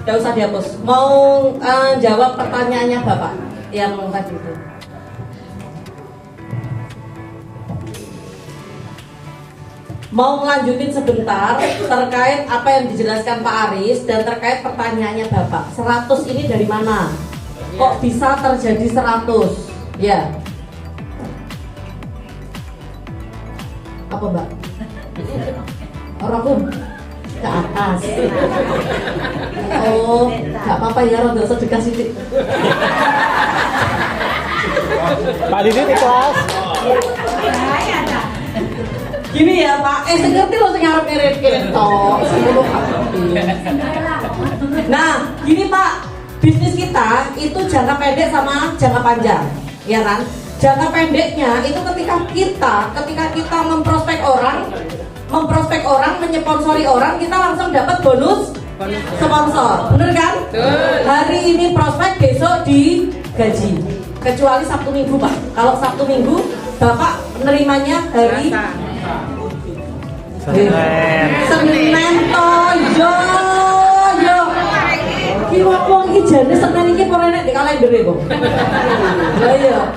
Tidak usah dihapus. Mau jawab pertanyaannya Bapak yang tadi itu. Mau melanjutin sebentar terkait apa yang dijelaskan Pak Aris dan terkait pertanyaannya Bapak. 100 ini dari mana? Kok bisa terjadi 100? Ya. Apa Mbak? Orang pun ke atas. Oh, nggak apa-apa ya, rodo sedekah sidik. Pak Didi di kelas. Gini ya Pak, saya ngerti loh saya ngarep mirip toh. Nah, gini Pak, bisnis kita itu jangka pendek sama jangka panjang, ya kan? Jangka pendeknya itu ketika kita memprospek orang, menyponsori orang, kita langsung dapat bonus sponsor, bener kan? Hari ini prospek, besok digaji. Kecuali Sabtu Minggu Pak. Kalau Sabtu Minggu Bapak menerimanya hari Senin toh yo. Ki wong iki jane Senin iki ora enek di kalender e kok. Lah iya.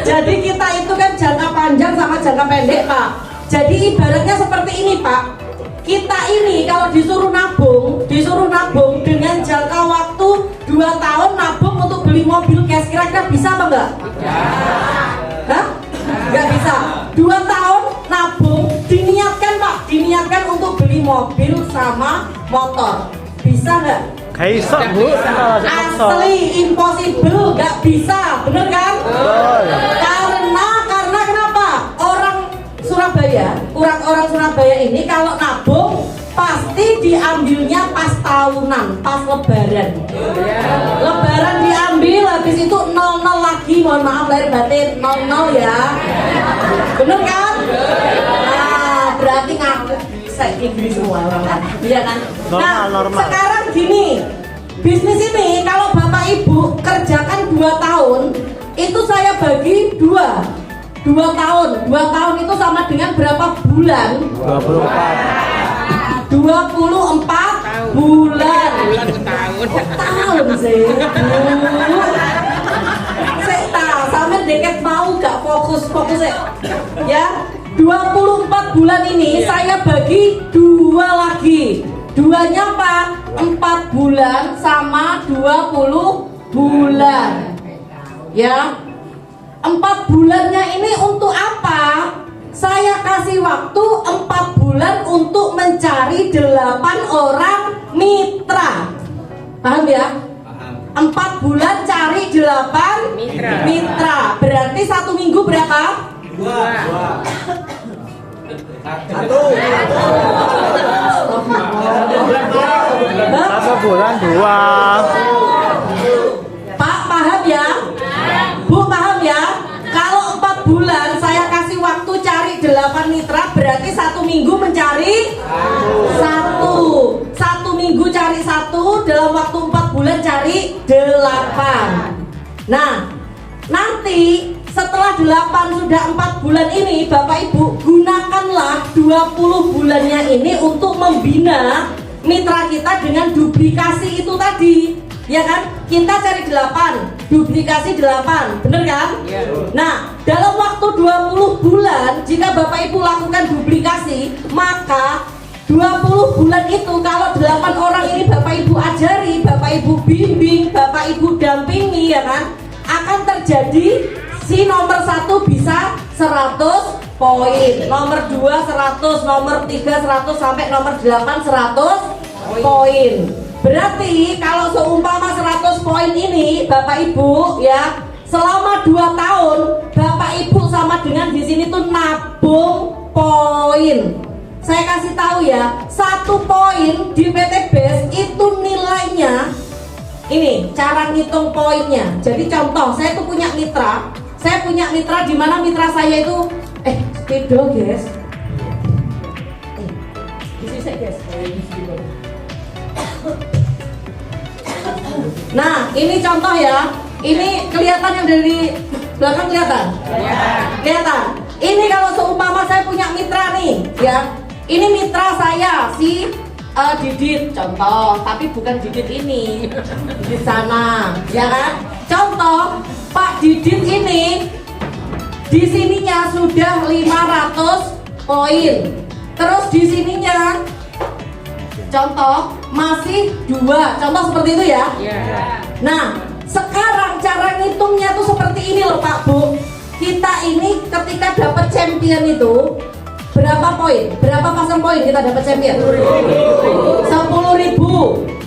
Jadi kita itu kan jangka panjang sama jangka pendek, Pak. Jadi ibaratnya seperti ini, Pak. Kita ini kalau disuruh nabung dengan jangka waktu 2 tahun nabung untuk beli mobil cash, kira-kira bisa apa enggak? Hah? Enggak bisa. 2 tahun nabung diniatkan, Pak, diniatkan untuk beli mobil sama motor. Bisa enggak? Kaisa Bu, Asli impossible, nggak bisa, bener kan? Karena kenapa? Orang Surabaya ini kalau nabung pasti diambilnya pas tahunan, pas lebaran. Lebaran diambil, habis itu 00 lagi, mohon maaf lahir batin, 00 ya. Bener kan? Nah, berarti ngaku saya Inggris semua orang, iya kan? Nah, sekarang gini, bisnis ini kalau Bapak Ibu kerjakan 2 tahun, itu saya bagi 2 tahun. 2 tahun itu sama dengan berapa bulan? 24 bulan. Tahun sih. Saya tahu, sama deket mau gak fokus ya. 24 bulan ini saya bagi 2 lagi. 2-nya apa? 4 bulan sama 20 bulan. Ya. 4 bulannya ini untuk apa? Saya kasih waktu 4 bulan untuk mencari 8 orang mitra. Paham ya? 4 bulan cari 8 mitra. Berarti 1 minggu berapa? 1. Satu bulan 2. Pak paham ya? Bu paham ya? Kalau 4 bulan saya kasih waktu cari 8 mitra, berarti 1 minggu mencari 1. 1 minggu cari 1, dalam waktu 4 bulan cari 8. Nah, nanti setelah 8 sudah 4 bulan ini, Bapak Ibu gunakanlah 20 bulannya ini untuk membina mitra kita dengan duplikasi itu tadi, ya kan? Kita cari 8, duplikasi 8, bener kan? Nah, dalam waktu 20 bulan jika Bapak Ibu lakukan duplikasi, maka 20 bulan itu kalau 8 orang ini Bapak Ibu ajari, Bapak Ibu bimbing, Bapak Ibu dampingi, ya kan? Akan terjadi si nomor 1 bisa 100 poin, nomor 2 100, nomor 3 100, sampai nomor 8 100 poin. Berarti kalau seumpama 100 poin ini Bapak Ibu ya, selama 2 tahun Bapak Ibu sama dengan di sini tuh nabung poin. Saya kasih tahu ya, 1 poin di PT Best itu nilainya, ini cara ngitung poinnya. Jadi contoh, saya tuh punya mitra. Saya punya mitra di mana mitra saya itu sepeda guys. Isi saya guys. Nah, ini contoh ya. Ini kelihatan yang dari belakang kelihatan? Kelihatan. Ini kalau seumpama saya punya mitra nih, ya. Ini mitra saya si Didit contoh, tapi bukan Didit ini, di sana, ya kan? Contoh, Pak Didit ini di sininya sudah 500 poin. Terus di sininya contoh masih 2. Contoh seperti itu ya. Nah, sekarang cara ngitungnya tuh seperti ini loh Pak Bu. Kita ini ketika dapat champion itu berapa poin? Berapa pasang poin kita dapat champion? 10.000.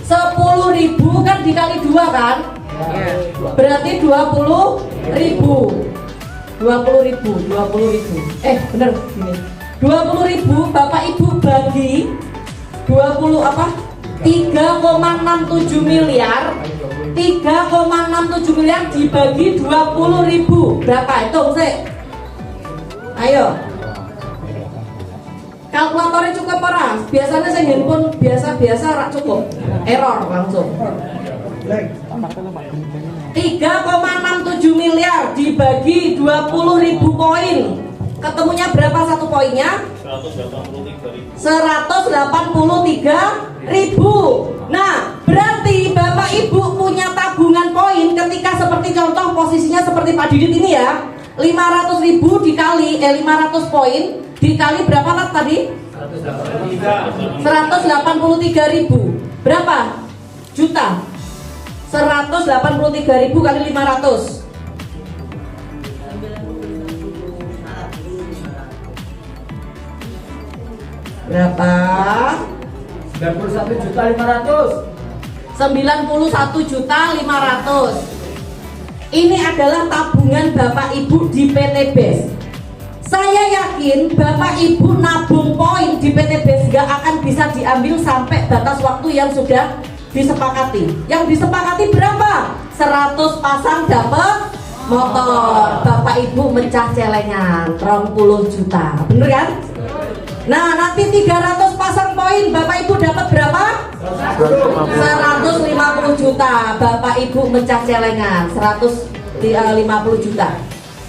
10.000 kan dikali 2 kan? Berarti 20.000. 20.000. Bener gini. 20.000 Bapak Ibu bagi 20 apa? 3,67 miliar. 3,67 miliar dibagi 20.000. Berapa? Hitung sih. Ayo. Kalkulatornya cukup ora? Biasanya saya handphone biasa-biasa rak cukup. Error langsung. 3,67 miliar dibagi 20.000 poin. Ketemunya berapa satu poinnya? 183.000. Nah, berarti Bapak Ibu punya tabungan poin ketika seperti contoh posisinya seperti Pak Didit ini ya. 500.000 dikali 500 poin dikali berapa lah tadi? 183.000. Berapa? Juta. 183.000 kali 500. Berapa? 91.500. Ini adalah tabungan Bapak Ibu di PT BES. Saya yakin Bapak Ibu nabung poin di PT BES gak akan bisa diambil sampai batas waktu yang sudah disepakati. Yang disepakati berapa? 100 pasang dapat motor. Bapak Ibu mecah celengan 30 juta. Bener kan? Nah, nanti 300 pasang poin Bapak Ibu dapat berapa? 150 juta. Bapak Ibu mecah celengan 150 juta.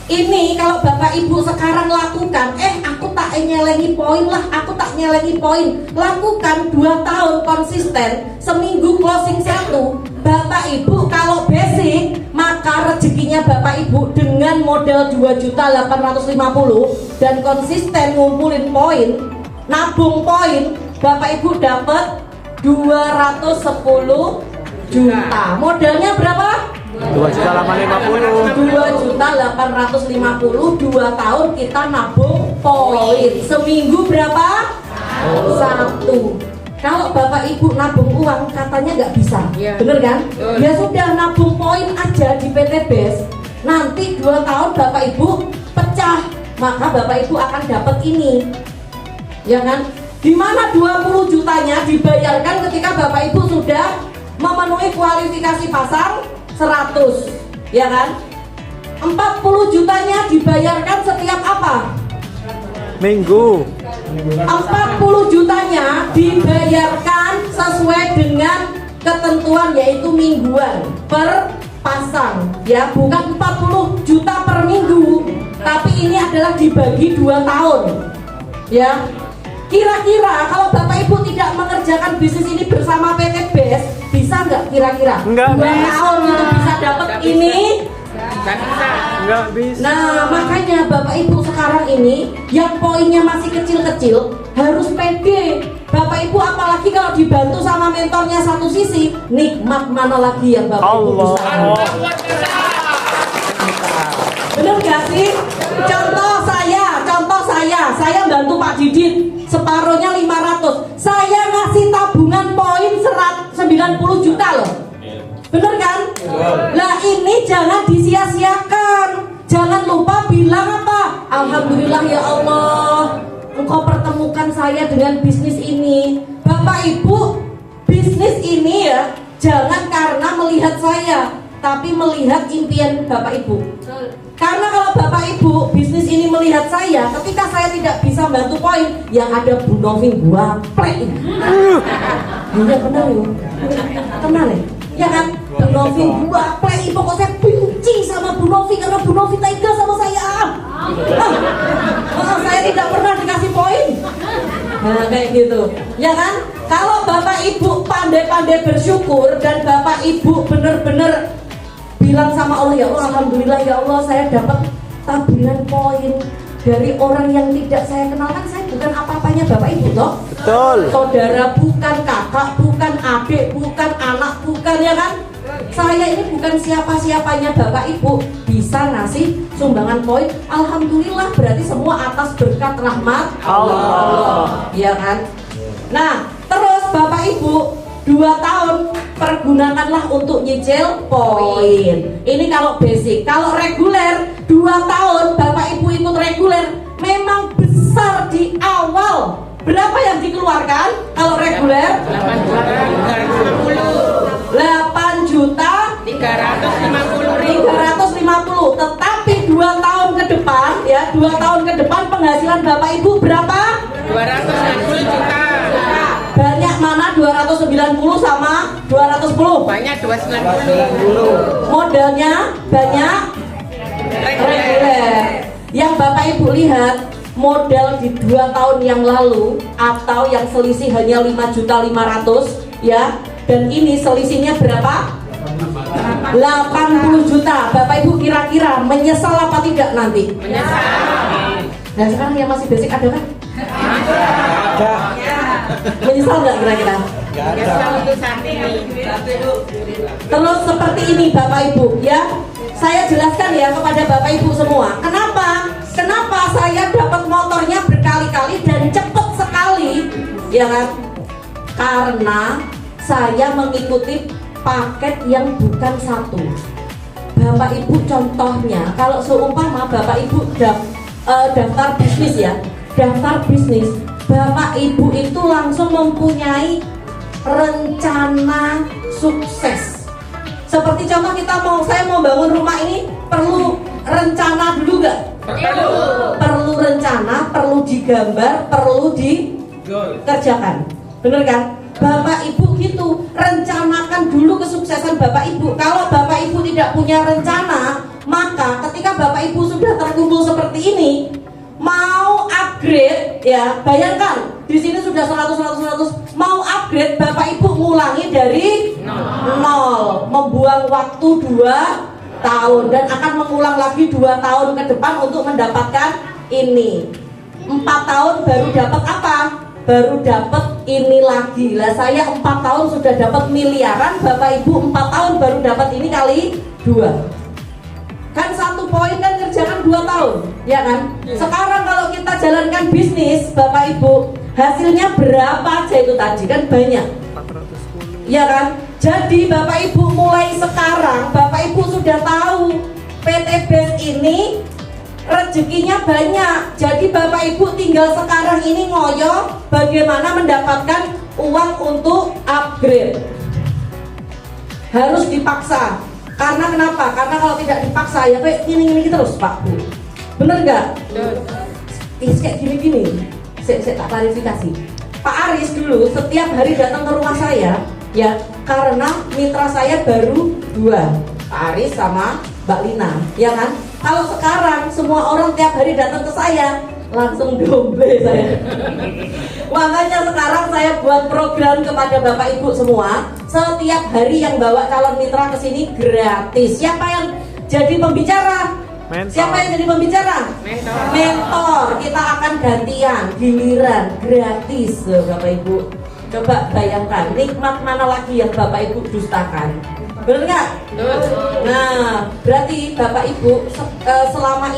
Ini kalau Bapak Ibu sekarang lakukan, aku tak nyelengi poin lah, aku tak nyelengi poin. Lakukan 2 tahun konsisten, seminggu closing 1. Bapak Ibu kalau basic, maka rezekinya Bapak Ibu dengan modal 2.850.000 dan konsisten ngumpulin poin, nabung poin, Bapak Ibu dapat 210 juta. Modalnya berapa? 2.850.000. 2.850.000 2 tahun kita nabung poin. Seminggu berapa? 1. Kalau Bapak Ibu nabung uang katanya nggak bisa, bener kan? Ya sudah, nabung poin aja di PT BES. Nanti 2 tahun Bapak Ibu pecah, maka Bapak Ibu akan dapat ini, ya kan? Dimana 20 jutanya dibayarkan ketika Bapak Ibu sudah memenuhi kualifikasi pasang 100, ya kan? 40 jutanya dibayarkan setiap apa? Minggu. 40 jutanya dibayarkan sesuai dengan ketentuan, yaitu mingguan per pasang, ya, bukan 40 juta per minggu, tapi ini adalah dibagi 2 tahun, ya. Kira-kira kalau Bapak Ibu tidak mengerjakan bisnis ini bersama PT BES, bisa nggak kira-kira? Enggak 2 bisa. tahun itu bisa dapat ini? Enggak bisa. Nah, makanya Bapak Ibu sekarang ini yang poinnya masih kecil-kecil harus pede. Bapak Ibu apalagi kalau dibantu sama mentornya satu sisi, nikmat mana lagi yang Bapak Ibu bisa. Bener gak sih? Contoh saya bantu Pak Didit separuhnya 500. Saya ngasih tabungan poin 90 juta loh. Bener kan? Lah ini jangan disia-siakan. Jangan lupa bilang apa? Alhamdulillah ya Allah, Engkau pertemukan saya dengan bisnis ini. Bapak Ibu, bisnis ini ya jangan karena melihat saya, tapi melihat impian Bapak Ibu. Karena kalau Bapak Ibu bisnis ini melihat saya, ketika saya tidak bisa bantu poin, yang ada Bu Novi guaplek. Iya benar ya, kenal ya kan? Bu Novi guaplek, pokoknya saya benci sama Bu Novi karena Bu Novi tega sama saya. Saya tidak pernah dikasih poin. Nah kayak gitu, ya kan? Kalau Bapak Ibu pandai-pandai bersyukur dan Bapak Ibu benar-benar bilang sama Allah, ya Allah, alhamdulillah ya Allah, saya dapat tabungan poin dari orang yang tidak saya kenal. Kan saya bukan apa-apanya Bapak Ibu toh. Betul. Saudara bukan, kakak bukan, adik bukan, anak bukan, ya kan? Saya ini bukan siapa-siapanya Bapak Ibu, bisa ngasih sumbangan poin, alhamdulillah, berarti semua atas berkat rahmat Allah, ya kan? Nah, terus Bapak Ibu 2 tahun pergunakanlah untuk nyicil poin. Ini kalau basic. Kalau reguler 2 tahun Bapak Ibu ikut reguler, memang besar di awal. Berapa yang dikeluarkan kalau reguler? 8 juta 350. Tetapi 2 tahun ke depan, ya, 2 tahun ke depan penghasilan Bapak Ibu berapa? 260 juta. Banyak mana 290 sama 210? Banyak 290. Modalnya banyak reguler. Yang Bapak Ibu lihat, modal di 2 tahun yang lalu atau yang selisih hanya 5.500.000, ya, dan ini selisihnya berapa? 80 juta. Bapak Ibu kira-kira menyesal apa tidak nanti? Menyesal. Nah, sekarang yang masih basic ada kan? Ada. Menyesal nggak kira-kira? Menyesal untuk saat ini. Terus seperti ini Bapak Ibu, ya, saya jelaskan ya kepada Bapak Ibu semua. Kenapa saya dapat motornya berkali-kali dan cepat sekali, ya kan? Karena saya mengikuti paket yang bukan satu. Bapak Ibu contohnya, kalau seumpama Bapak Ibu daftar bisnis, ya, daftar bisnis, Bapak Ibu itu langsung mempunyai rencana sukses. Seperti contoh saya mau bangun rumah ini, perlu rencana dulu gak? Perlu rencana, perlu digambar, perlu dikerjakan. Bener kan? Bapak Ibu gitu, rencanakan dulu kesuksesan Bapak Ibu. Kalau Bapak Ibu tidak punya rencana, maka ketika Bapak Ibu sudah terkumpul seperti ini, mau upgrade, ya, bayangkan di sini sudah 100, mau upgrade, Bapak Ibu ngulangi dari nol, membuang waktu 2 tahun dan akan mengulang lagi 2 tahun ke depan untuk mendapatkan ini. 4 tahun baru dapat apa? Baru dapat ini lagi. Lah saya 4 tahun sudah dapat miliaran, Bapak Ibu 4 tahun baru dapat ini kali 2. Kan 1 poin kan kerjakan 2 tahun, ya kan? Sekarang kalau kita jalankan bisnis, Bapak Ibu, hasilnya berapa aja itu tadi? Kan banyak, 410. ya kan? Jadi Bapak Ibu mulai sekarang, Bapak Ibu sudah tahu PT BES ini rezekinya banyak. Jadi Bapak Ibu tinggal sekarang ini ngoyo bagaimana mendapatkan uang untuk upgrade. Harus dipaksa. Karena kenapa? Karena kalau tidak dipaksa ya kayak gini terus Pak Bu. Bener nggak? Kayak gini. Saya tak klarifikasi. Pak Aris dulu setiap hari datang ke rumah saya, ya, karena mitra saya baru 2, Pak Aris sama Mbak Lina, ya kan? Kalau sekarang semua orang tiap hari datang ke saya, langsung domble saya. Makanya sekarang saya buat program kepada Bapak Ibu semua, setiap hari yang bawa calon mitra ke sini gratis. Siapa yang jadi pembicara? Mentor. Siapa yang jadi pembicara? Mentor. Kita akan gantian, giliran, gratis, loh, Bapak Ibu. Coba bayangkan, nikmat mana lagi yang Bapak Ibu dustakan? Benar nggak? Nah, berarti Bapak Ibu selama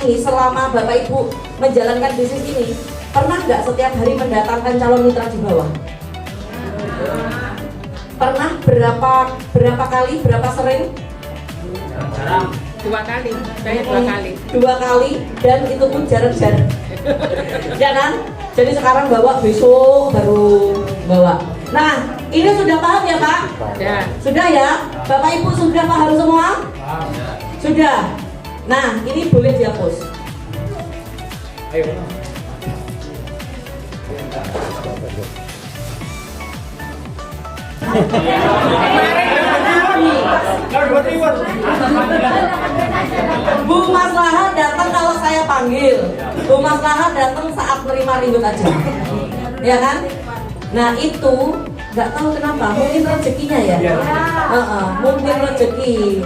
Bapak Ibu menjalankan bisnis ini, pernah nggak setiap hari mendatangkan calon mitra di bawah? Pernah berapa kali? Berapa sering? 2 kali. Saya 2 kali. 2 kali, dan itu pun jarang-jarang. Ya kan? Jadi sekarang bawa, besok baru bawa. Nah, ini sudah paham ya Pak? Ya. Sudah ya? Bapak Ibu sudah paham semua? Sudah. Nah, ini boleh dihapus. Ayo. Bu Maslahat datang kalau saya panggil. Bu Maslahat datang saat menerima ribut aja. Ya kan? Nah, itu nggak tahu kenapa, mungkin rezekinya ya. Iya. Mungkin rezeki.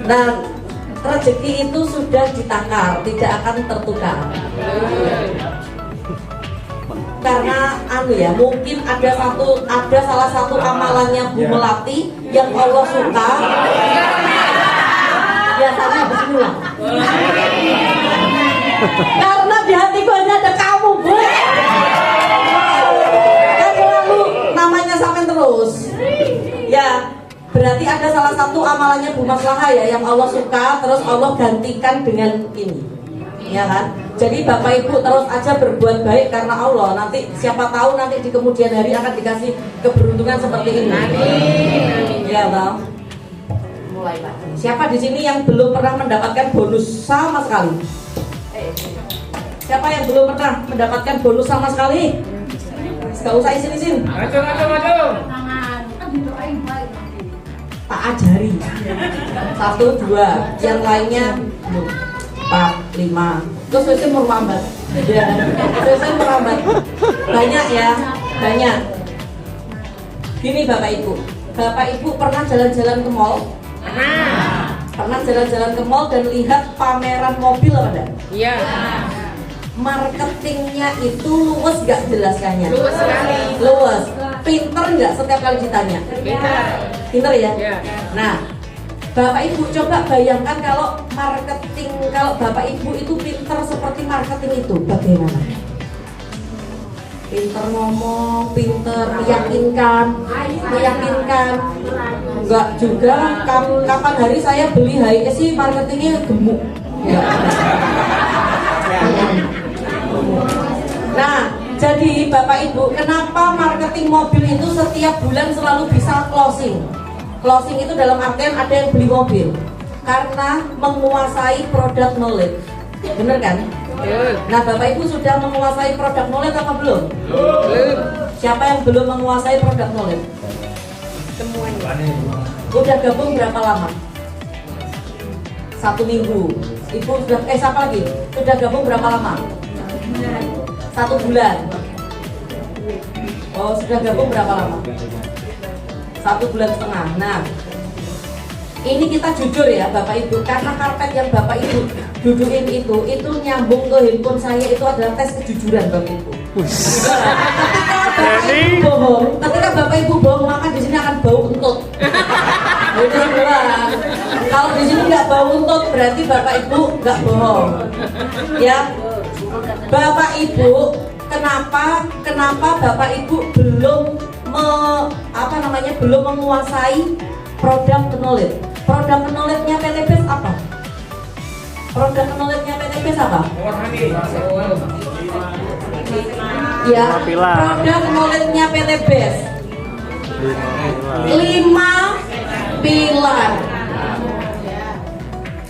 Dan rezeki itu sudah ditakar, tidak akan tertukar. Karena mungkin ada salah satu amalannya Bu Melati yang Allah suka. Biasanya bismillah. Karena di hatiku hanya ada kamu, Bu. Kan selalu namanya sampean terus. Ya, berarti ada salah satu amalannya Bu Maslahah ya yang Allah suka, terus Allah gantikan dengan ini. Ya kan? Jadi Bapak Ibu terus aja berbuat baik karena Allah. Nanti siapa tahu nanti di kemudian hari akan dikasih keberuntungan seperti ini. Amin. Ya, Bang. Mulai, Pak. Siapa di sini yang belum pernah mendapatkan bonus sama sekali? Siapa yang belum pernah mendapatkan bonus sama sekali? Gak usah isin-isin. Maju. Tak ajari. 1, 2, yang lainnya 4, 5. Terus sesuai merambat. Ya, sesuai merambat. Banyak ya, banyak. Gini Bapak Ibu pernah jalan-jalan ke mall? Pernah jalan-jalan ke mall dan lihat pameran mobil apa enggak? Iya. Marketingnya itu luwes gak jelaskannya? Luwes sekali. Luwes. Pinter nggak setiap kali ditanya? Pinter ya? Iya. Nah, Bapak Ibu coba bayangkan kalau Bapak Ibu itu pinter seperti marketing itu, bagaimana? Pinter ngomong, pinter meyakinkan. Enggak juga, kapan hari saya beli HIS sih marketingnya gemuk. Ya. Nah, jadi Bapak Ibu, kenapa marketing mobil itu setiap bulan selalu bisa closing? Closing itu dalam artian ada yang beli mobil karena menguasai produk knowledge. Bener kan? Nah, Bapak Ibu sudah menguasai produk knowledge apa belum? Belum. Siapa yang belum menguasai produk knowledge? Semuanya. Udah gabung berapa lama? 1 minggu. Ibu sudah siapa lagi? Sudah gabung berapa lama? 1 bulan. Oh, sudah gabung berapa lama? 1 bulan setengah. Nah, ini kita jujur ya Bapak Ibu, karena karpet yang Bapak Ibu dudukin itu nyambung ke handphone saya, itu adalah tes kejujuran Bapak Ibu. Ketika Bapak Ibu bohong, maka di sini akan bau untut. Itu sebelah. Kalau di sini nggak bau untut, berarti Bapak Ibu nggak bohong. Ya, Bapak Ibu, kenapa Bapak Ibu belum belum menguasai produk knowledge? Produk knowledge-nya PTBS apa? Produk knowledge-nya PTBS apa? Ya, produk knowledge-nya PTBS 5 pilar.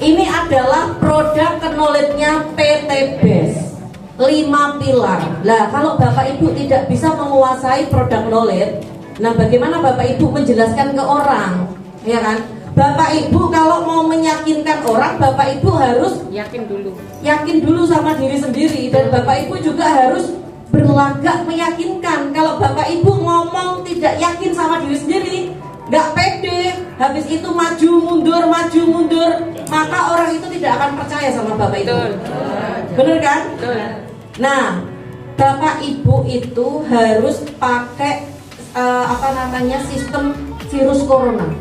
Ini adalah produk knowledge-nya PTBS 5 pilar. Lah, kalau Bapak Ibu tidak bisa menguasai produk knowledge, nah bagaimana Bapak Ibu menjelaskan ke orang? Ya kan? Bapak Ibu kalau mau meyakinkan orang, Bapak Ibu harus yakin dulu sama diri sendiri, dan Bapak Ibu juga harus berlagak meyakinkan. Kalau Bapak Ibu ngomong tidak yakin sama diri sendiri, nggak pede, habis itu maju mundur, maka orang itu tidak akan percaya sama Bapak Ibu. Bener kan? Nah, Bapak Ibu itu harus pakai sistem virus corona.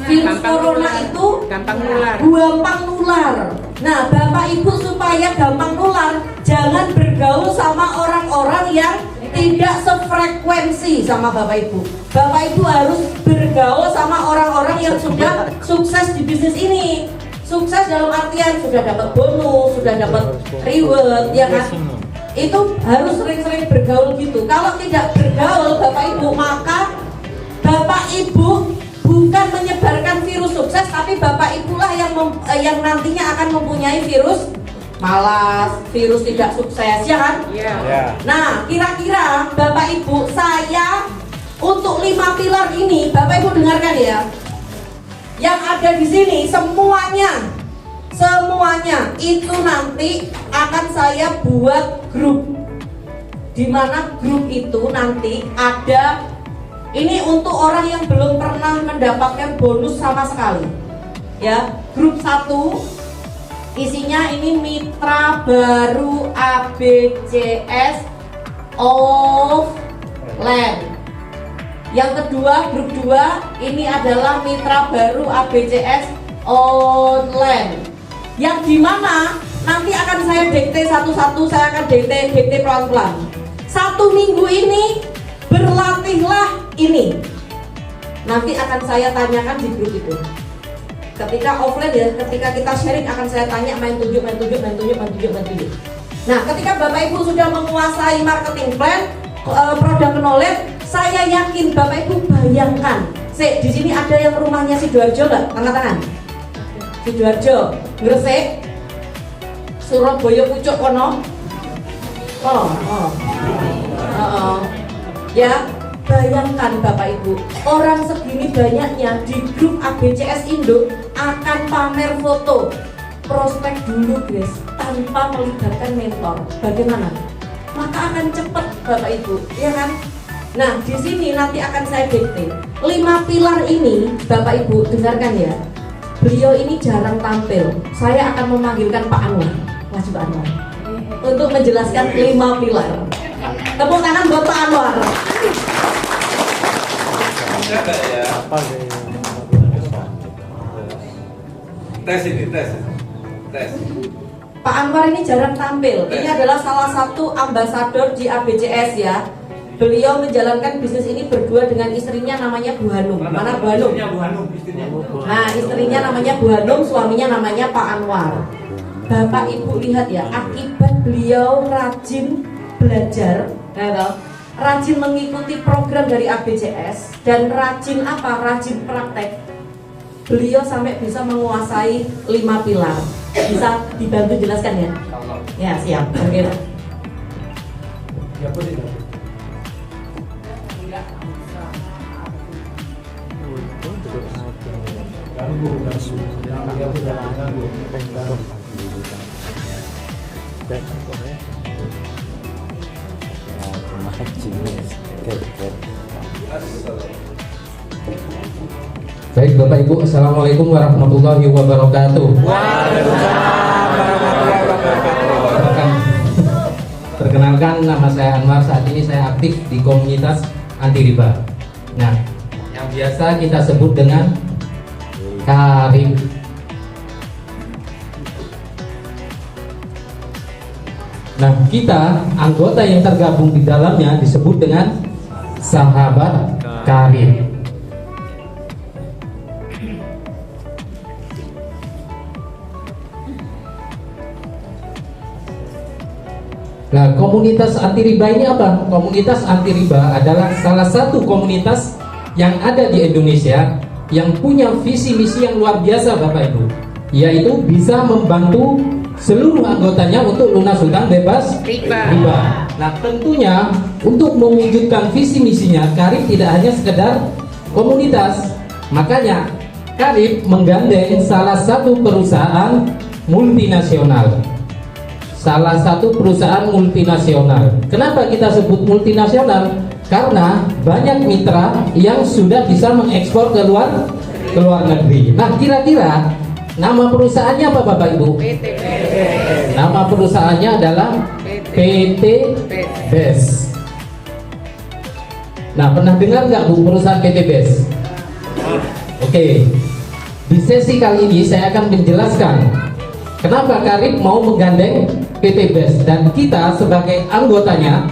Virus corona itu gampang nular. Nah, Bapak Ibu supaya gampang nular, jangan bergaul sama orang-orang yang tidak sefrekuensi sama Bapak Ibu. Bapak Ibu harus bergaul sama orang-orang yang sudah sukses di bisnis ini. Sukses dalam artian sudah dapat bonus, sudah dapat reward, ya kan? Itu harus sering-sering bergaul gitu. Kalau tidak bergaul Bapak Ibu, maka Bapak Ibu bukan menyebarkan virus sukses, tapi Bapak Ibulah yang nantinya akan mempunyai virus malas, virus tidak sukses, ya kan? Yeah. Nah, kira-kira Bapak Ibu, saya untuk 5 pilar ini, Bapak Ibu dengarkan ya. Yang ada di sini semuanya itu nanti akan saya buat grup. di mana grup itu nanti ada, ini untuk orang yang belum pernah mendapatkan bonus sama sekali ya. Grup 1 isinya ini mitra baru ABCS offline. Yang kedua, grup 2 ini adalah mitra baru ABCS online, yang dimana nanti akan saya dikte satu-satu, saya akan dikte pelan-pelan. 1 minggu ini berlatihlah ini. Nanti akan saya tanyakan di grup itu. Ketika offline ya, ketika kita sharing akan saya tanya, main tunjuk. Nah, ketika Bapak Ibu sudah menguasai marketing plan, product knowledge, saya yakin Bapak Ibu bayangkan. Di sini ada yang rumahnya Sidoarjo nggak? Angkat tangan. Sidoarjo, Gresik, Surabaya Pucuk kono. Ya, bayangkan Bapak Ibu, orang segini banyaknya di grup ABCS Indo akan pamer foto prospek dulu guys, tanpa melibatkan mentor. Bagaimana? Maka akan cepat Bapak Ibu, ya kan? Nah, di sini nanti akan saya dikte 5 pilar ini. Bapak Ibu dengarkan ya. Beliau ini jarang tampil. Saya akan memanggilkan Pak Anwar, Wajib Anwar, untuk menjelaskan 5 pilar. Tepuk tangan buat Pak Anwar. Apa gaya? Tes ini, tes. Pak Anwar ini jarang tampil. Ini adalah salah satu ambasador di ABCS ya. Beliau menjalankan bisnis ini berdua dengan istrinya, namanya Bu Hanum. Mana Bu Hanum? Nah, istrinya namanya Bu Hanum, suaminya namanya Pak Anwar. Bapak Ibu lihat ya, akibat beliau rajin belajar, rajin mengikuti program dari ABCS, dan rajin praktek. Beliau sampai bisa menguasai 5 pilar. Bisa dibantu jelaskan ya? Ya, siap. Oke. Baik Bapak Ibu, Assalamualaikum warahmatullahi wabarakatuh. Perkenalkan, nama saya Anwar. Saat ini saya aktif di komunitas anti riba. Nah, yang biasa kita sebut dengan Karim. Nah, kita anggota yang tergabung di dalamnya disebut dengan sahabat Karim. Nah, komunitas anti riba ini apa? Komunitas anti riba adalah salah satu komunitas yang ada di Indonesia yang punya visi misi yang luar biasa Bapak Ibu, yaitu bisa membantu seluruh anggotanya untuk lunas hutang bebas riba. Nah, tentunya untuk mewujudkan visi misinya, Karib tidak hanya sekedar komunitas. Makanya Karib menggandeng salah satu perusahaan multinasional. Kenapa kita sebut multinasional? Karena banyak mitra yang sudah bisa mengekspor ke luar negeri. Nah, kira-kira nama perusahaannya apa Bapak Ibu? Nama perusahaannya adalah PT BES. Nah, pernah dengar nggak Bu perusahaan PT BES? Oke. Di sesi kali ini saya akan menjelaskan kenapa Karib mau menggandeng PT BES, dan kita sebagai anggotanya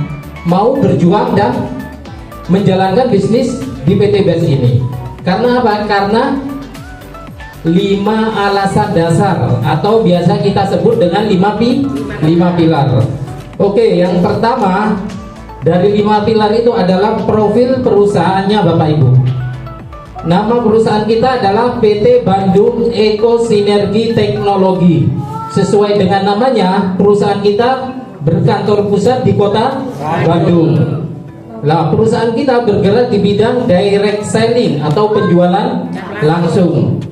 mau berjuang dan menjalankan bisnis di PT BES ini. Karena apa? Karena 5 alasan dasar atau biasa kita sebut dengan 5 pilar. Oke, yang pertama dari 5 pilar itu adalah profil perusahaannya Bapak Ibu. Nama perusahaan kita adalah PT Bandung Eko Sinergi Teknologi. Sesuai dengan namanya, perusahaan kita berkantor pusat di kota Bandung. Nah, perusahaan kita bergerak di bidang direct selling atau penjualan langsung.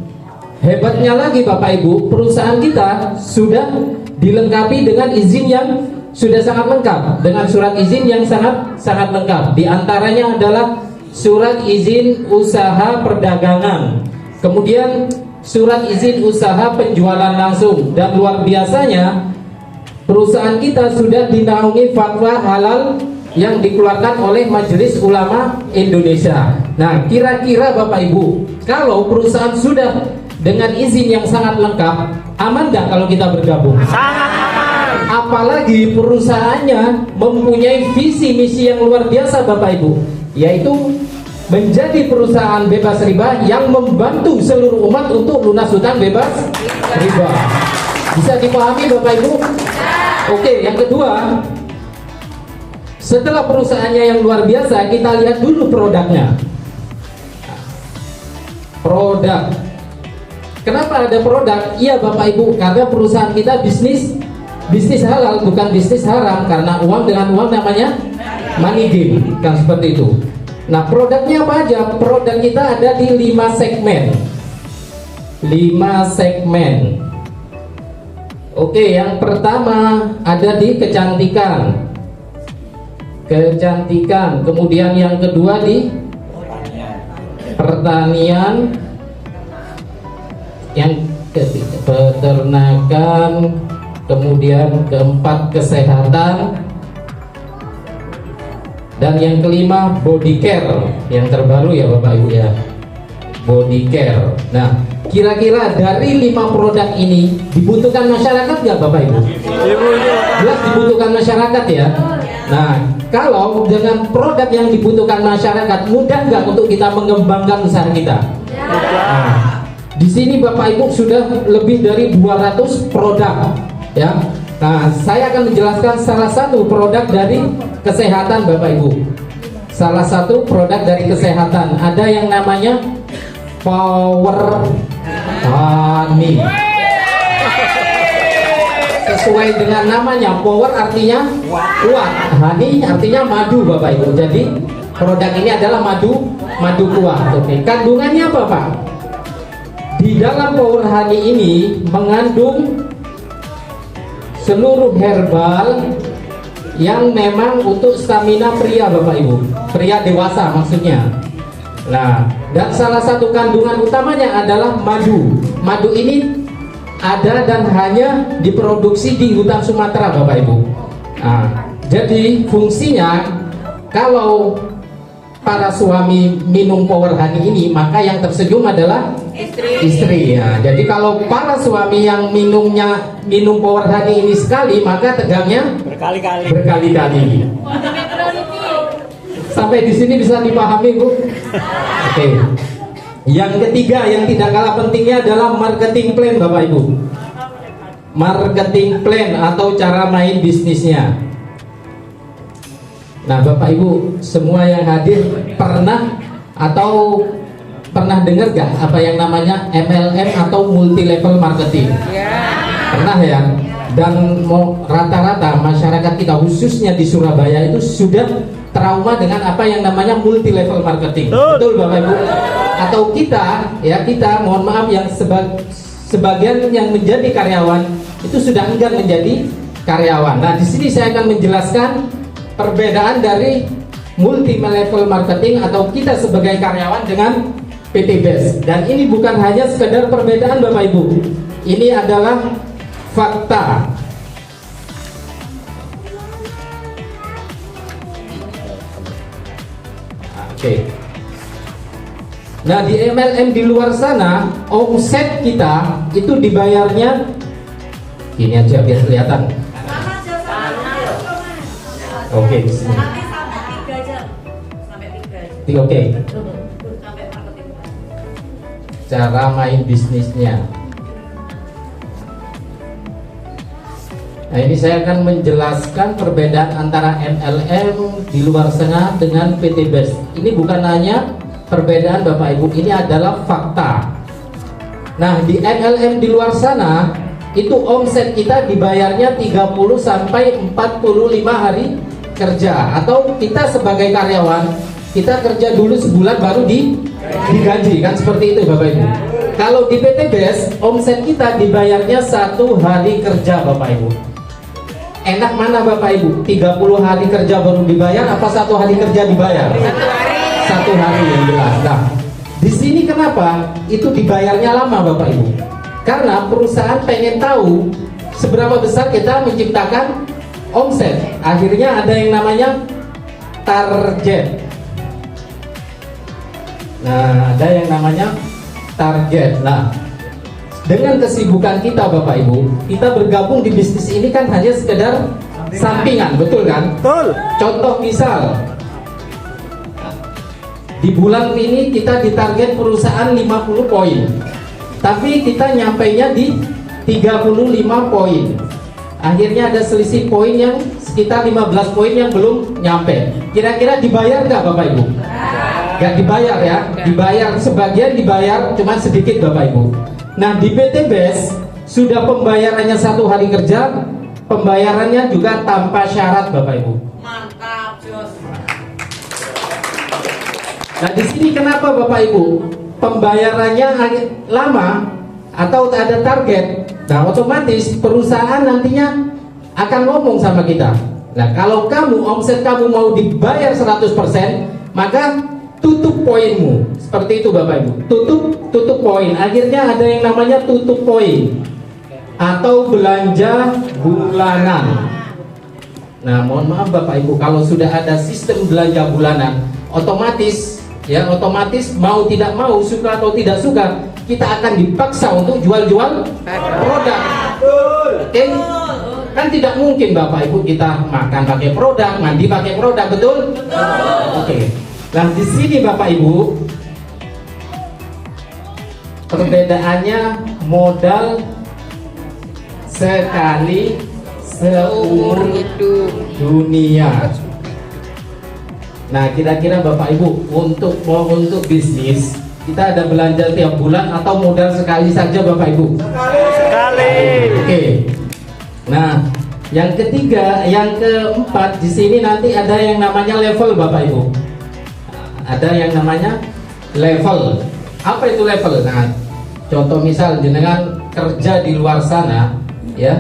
Hebatnya lagi Bapak Ibu, perusahaan kita sudah dilengkapi dengan izin yang sudah sangat lengkap dengan surat izin yang sangat lengkap. Di antaranya adalah surat izin usaha perdagangan, kemudian surat izin usaha penjualan langsung, dan luar biasanya perusahaan kita sudah dinaungi fatwa halal yang dikeluarkan oleh Majelis Ulama Indonesia. Nah, kira-kira Bapak Ibu, kalau perusahaan sudah dengan izin yang sangat lengkap, aman nggak kalau kita bergabung? Sangat aman. Apalagi perusahaannya mempunyai visi misi yang luar biasa Bapak Ibu, yaitu menjadi perusahaan bebas riba yang membantu seluruh umat untuk lunas hutang bebas riba. Bisa dipahami Bapak Ibu? Oke, yang kedua, setelah perusahaannya yang luar biasa, kita lihat dulu produknya. Produk. Kenapa ada produk? Iya Bapak Ibu, karena perusahaan kita bisnis halal, bukan bisnis haram, karena uang dengan uang namanya money game, kan seperti itu. Nah, produknya apa aja? Produk kita ada di 5 segmen. 5 segmen. Oke, yang pertama ada di kecantikan. Kemudian yang kedua di pertanian, yang ketiga peternakan, kemudian keempat kesehatan, dan yang kelima body care, yang terbaru ya Bapak Ibu ya, body care. Nah, kira-kira dari 5 produk ini dibutuhkan masyarakat nggak Bapak Ibu? Jelas dibutuhkan masyarakat ya. Nah, kalau dengan produk yang dibutuhkan masyarakat, mudah nggak untuk kita mengembangkan usaha kita? Nah, di sini Bapak Ibu sudah lebih dari 200 produk ya. Nah, saya akan menjelaskan salah satu produk dari kesehatan Bapak Ibu. Salah satu produk dari kesehatan, ada yang namanya Power Honey. Sesuai dengan namanya, power artinya kuat, honey artinya madu Bapak Ibu. Jadi produk ini adalah madu kuat. Oke, kandungannya apa Pak? Di dalam Power Honey ini mengandung seluruh herbal yang memang untuk stamina pria Bapak Ibu, pria dewasa maksudnya. Nah, dan salah satu kandungan utamanya adalah madu. Madu ini ada dan hanya diproduksi di hutan Sumatera Bapak Ibu. Nah, jadi fungsinya kalau para suami minum Power Honey ini, maka yang tersenyum adalah istri ya. Jadi kalau para suami yang minum Power Honey ini sekali, maka tegangnya berkali-kali. Sampai di sini bisa dipahami Bu? Oke. Yang ketiga yang tidak kalah pentingnya adalah marketing plan Bapak Ibu. Marketing plan atau cara main bisnisnya. Nah Bapak Ibu semua yang hadir pernah dengar gak apa yang namanya MLM atau multi level marketing? Pernah ya? Dan rata-rata masyarakat kita khususnya di Surabaya itu sudah trauma dengan apa yang namanya multi level marketing. Betul Bapak Ibu? Atau kita mohon maaf yang sebagian yang menjadi karyawan itu sudah enggan menjadi karyawan. Nah, di sini saya akan menjelaskan perbedaan dari multi level marketing atau kita sebagai karyawan dengan PT BES. Dan ini bukan hanya sekedar perbedaan Bapak Ibu. Ini adalah fakta. Oke. Nah, di MLM di luar sana omset kita itu dibayarnya gini aja biar kelihatan. Oke. Nanti sampai 3 jam. Oke. Cara main bisnisnya. Nah, ini saya akan menjelaskan perbedaan antara MLM di luar sana dengan PT BES. Ini bukan hanya perbedaan Bapak Ibu, ini adalah fakta. Nah, di MLM di luar sana itu omset kita dibayarnya 30 sampai 45 hari kerja, atau kita sebagai karyawan kita kerja dulu sebulan baru digaji, kan seperti itu Bapak Ibu. Kalau di PT BES omset kita dibayarnya 1 hari kerja Bapak Ibu. Enak mana Bapak Ibu? 30 hari kerja baru dibayar apa 1 hari kerja dibayar? 1 hari yang jelas. Nah, di sini kenapa itu dibayarnya lama Bapak Ibu? Karena perusahaan pengen tahu seberapa besar kita menciptakan omset. Akhirnya ada yang namanya target. Nah, ada yang namanya target. Nah, dengan kesibukan kita Bapak Ibu, kita bergabung di bisnis ini kan hanya sekedar sampingan, betul kan? Betul. Contoh misal, di bulan ini kita ditarget perusahaan 50 poin, tapi kita nyampainya di 35 poin. Akhirnya ada selisih poin yang sekitar 15 poin yang belum nyampe. Kira-kira dibayar nggak Bapak Ibu? Nggak dibayar ya? Dibayar, sebagian dibayar, cuma sedikit Bapak Ibu. Nah, di PT BES sudah pembayarannya 1 hari kerja, pembayarannya juga tanpa syarat Bapak Ibu. Mantap, Jos. Nah, di sini kenapa Bapak Ibu pembayarannya lama atau ada target? Nah, otomatis perusahaan nantinya akan ngomong sama kita. Nah, kalau kamu omset kamu mau dibayar 100%, maka tutup poinmu. Seperti itu Bapak Ibu. Tutup poin. Akhirnya ada yang namanya tutup poin atau belanja bulanan. Nah, mohon maaf Bapak Ibu, kalau sudah ada sistem belanja bulanan, otomatis mau tidak mau, suka atau tidak suka, kita akan dipaksa untuk jual-jual produk. Oke? Kan tidak mungkin Bapak Ibu kita makan pakai produk, mandi pakai produk, betul? Oke. Nah, di sini Bapak Ibu perbedaannya modal sekali seumur dunia. Nah, kira-kira Bapak Ibu untuk bisnis kita ada belanja tiap bulan atau modal sekali saja Bapak Ibu? Sekali. Oke. Nah, yang ketiga, yang keempat di sini nanti ada yang namanya level Bapak Ibu. Ada yang namanya level. Apa itu level? Nah, contoh misal jenengan kerja di luar sana, ya,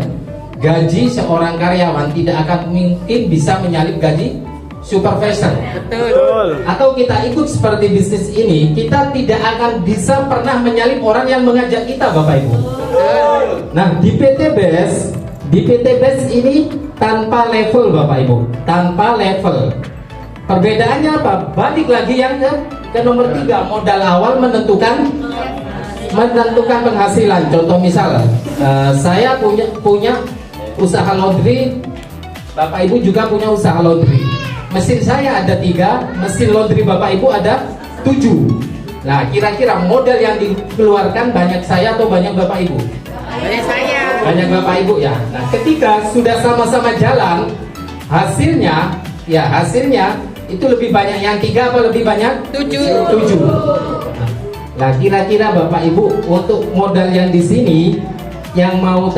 gaji seorang karyawan tidak akan mungkin bisa menyalip gaji supervisor. Betul. Atau kita ikut seperti bisnis ini, kita tidak akan bisa pernah menyalip orang yang mengajak kita Bapak Ibu. Nah, di PT BES ini tanpa level Bapak Ibu, tanpa level. Perbedaannya apa? Balik lagi yang ke nomor 3, modal awal menentukan penghasilan. Contoh misal, saya punya usaha laundry, Bapak Ibu juga punya usaha laundry. Mesin saya ada 3, mesin laundry Bapak Ibu ada 7. Nah, kira-kira modal yang dikeluarkan banyak saya atau banyak Bapak Ibu? Banyak saya. Banyak Bapak Ibu ya. Nah, ketika sudah sama-sama jalan, hasilnya itu lebih banyak yang 3 apa lebih banyak? 7. Nah, kira-kira Bapak Ibu untuk modal yang di sini yang mau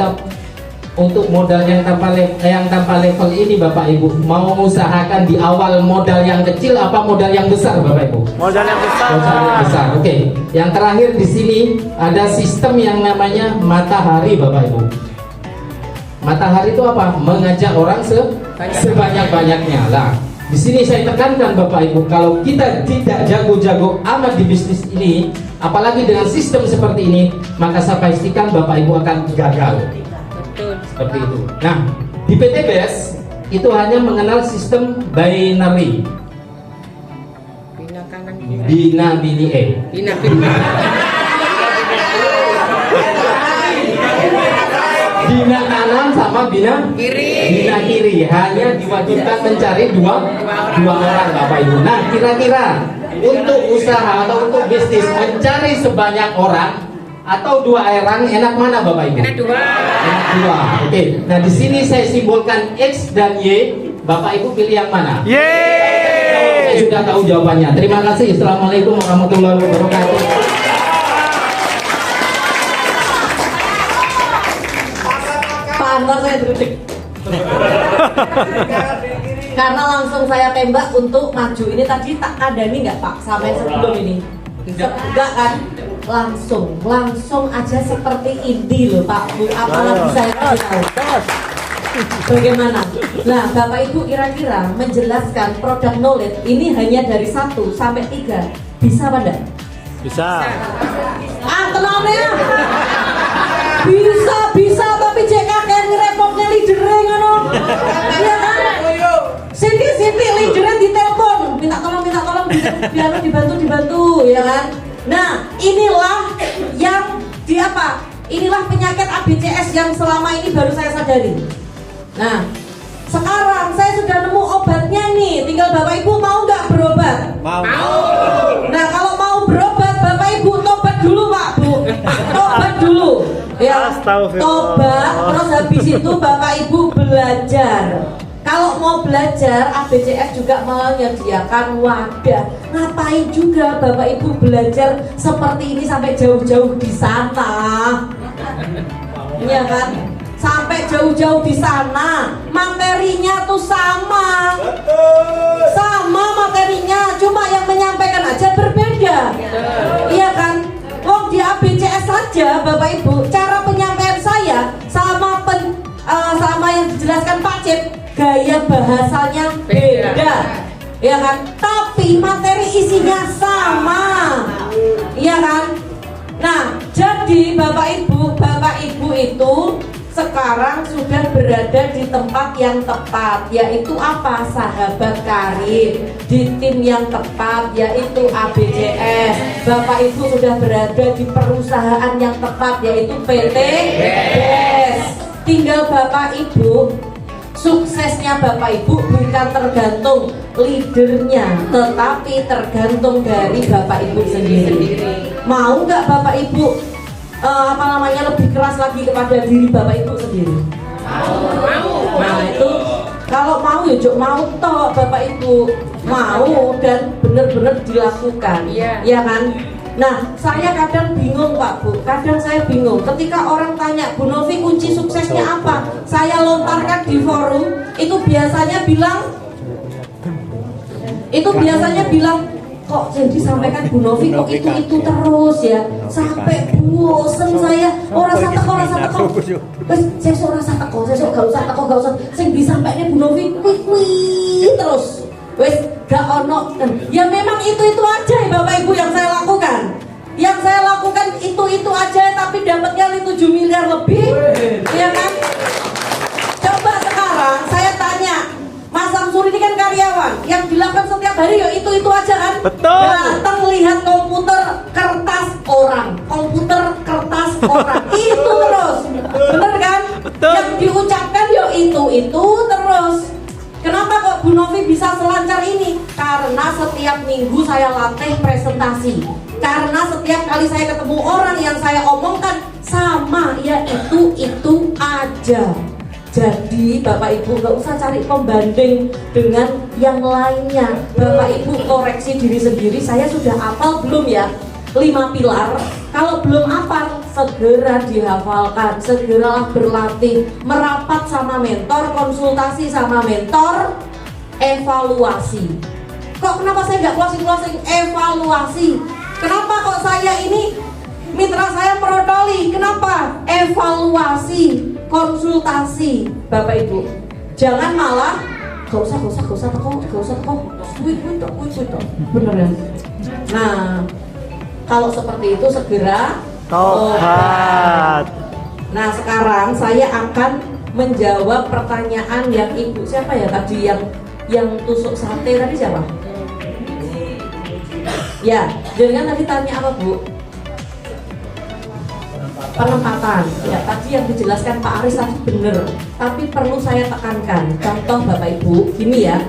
untuk modal yang tanpa level ini Bapak Ibu mau mengusahakan di awal modal yang kecil apa modal yang besar Bapak Ibu? Modal yang besar. Modal yang besar. Oke. Yang terakhir di sini ada sistem yang namanya matahari Bapak Ibu. Matahari itu apa? Mengajak orang sebanyak-banyaknya. Lah, di sini saya tekankan Bapak Ibu, kalau kita tidak jago-jago amat di bisnis ini, apalagi dengan sistem seperti ini, maka saya pastikan Bapak Ibu akan gagal. Seperti itu. Nah, di PT BES itu hanya mengenal sistem binary. Bina kanan Bina bini E. Bina Bina kanan sama bina kiri. Hanya diwajibkan mencari dua orang Bapak Ibu. Nah, kira-kira untuk usaha atau untuk bisnis mencari sebanyak orang atau 2 orang enak mana Bapak Ibu? Enak 2. Enak 2. Oke. Nah, di sini saya simbolkan X dan Y. Bapak Ibu pilih yang mana? Saya sudah tahu jawabannya. Terima kasih. Assalamualaikum warahmatullahi wabarakatuh. Pak Anwar saya berdetik. Karena langsung saya tembak untuk maju. Ini tadi tak kandani nggak Pak? Sampai sebelum ini? Enggak kan? Langsung aja seperti ini loh Pak Bu. Apalagi saya kasih tahu. Bagaimana? Nah, Bapak Ibu kira-kira menjelaskan produk knowledge ini hanya dari 1 sampai 3 bisa apa enggak? Bisa. Tenang ya. Bisa tapi cek kakek ngerepotnya leader ngono. Iya kan? Sini leadernya ditelepon, minta tolong biar dibantu ya kan? Nah, inilah yang inilah penyakit ABCS yang selama ini baru saya sadari. Nah, sekarang saya sudah nemu obatnya nih, tinggal Bapak Ibu mau nggak berobat? Mau. Nah, kalau mau berobat, Bapak Ibu tobat dulu Pak Bu, tobat dulu. Ya, Astagfirullah. tobat, terus habis itu Bapak Ibu belajar. Kalau mau belajar, ABCS juga menyediakan wadah. Ngapain juga Bapak Ibu belajar seperti ini sampai jauh-jauh di sana? Iya kan? Sampai jauh-jauh di sana, materinya tuh sama. Sama materinya, cuma yang menyampaikan aja berbeda. Iya kan? Wong di ABCS saja Bapak Ibu, cara penyampaian saya sama yang dijelaskan Pak Cip, gaya bahasanya beda. Ya kan? Tapi materi isinya sama. Iya kan? Nah, jadi Bapak Ibu itu sekarang sudah berada di tempat yang tepat, yaitu apa? Sahabat karib, di tim yang tepat, yaitu ABCS. Bapak Ibu sudah berada di perusahaan yang tepat, yaitu PT BES. Tinggal Bapak Ibu, suksesnya Bapak Ibu bukan tergantung leadernya, tetapi tergantung dari Bapak Ibu sendiri. Mau nggak Bapak Ibu lebih keras lagi kepada diri Bapak Ibu sendiri? Mau. Nah itu kalau mau ya mau toh Bapak Ibu mau dan benar-benar dilakukan, ya kan? Nah, saya kadang bingung Pak Bu, kadang saya bingung ketika orang tanya, Bu Novi kunci suksesnya apa? Saya lontarkan di forum, itu biasanya bilang kok yang disampaikan Bu Novi kok itu terus ya, sampai bosen saya. Orang teko. Wes sesuk ora teko, sesuk gak usah. Sing disampaikan Bu Novi kuwi terus. Wes gak ono. Ya memang itu aja ya Bapak Ibu yang saya lakukan. Yang saya lakukan itu aja, tapi dapatnya 7 miliar lebih. Ya kan? Coba sekarang saya tanya, Mas Samsur ini kan karyawan, yang dilakukan setiap hari ya itu aja kan? Betul. Datang lihat komputer kertas orang, itu terus, bener kan? Betul. Yang diucapkan ya itu terus. Kenapa kok Bu Novi bisa selancar ini? Karena setiap minggu saya latih presentasi. Karena setiap kali saya ketemu orang yang saya omongkan sama, ya itu aja. Jadi Bapak Ibu nggak usah cari pembanding dengan yang lainnya. Bapak Ibu koreksi diri sendiri. Saya sudah hafal belum ya 5 pilar? Kalau belum hafal, segera dihafalkan. Segeralah berlatih, merapat sama mentor, konsultasi sama mentor, evaluasi. Kok kenapa saya nggak closing? Evaluasi. Kenapa kok saya ini mitra saya merotoli? Kenapa? Evaluasi, konsultasi. Bapak Ibu, jangan malah gak usah teko. Wih, bener ya? Nah, kalau seperti itu segera Tobat. Nah, sekarang saya akan menjawab pertanyaan yang Ibu siapa ya tadi yang tusuk sate tadi siapa? Ya, jangan tadi tanya apa Bu? Penempatan. Ya, tadi yang dijelaskan Pak Aris tadi benar, tapi perlu saya tekankan. Contoh Bapak Ibu, gini ya.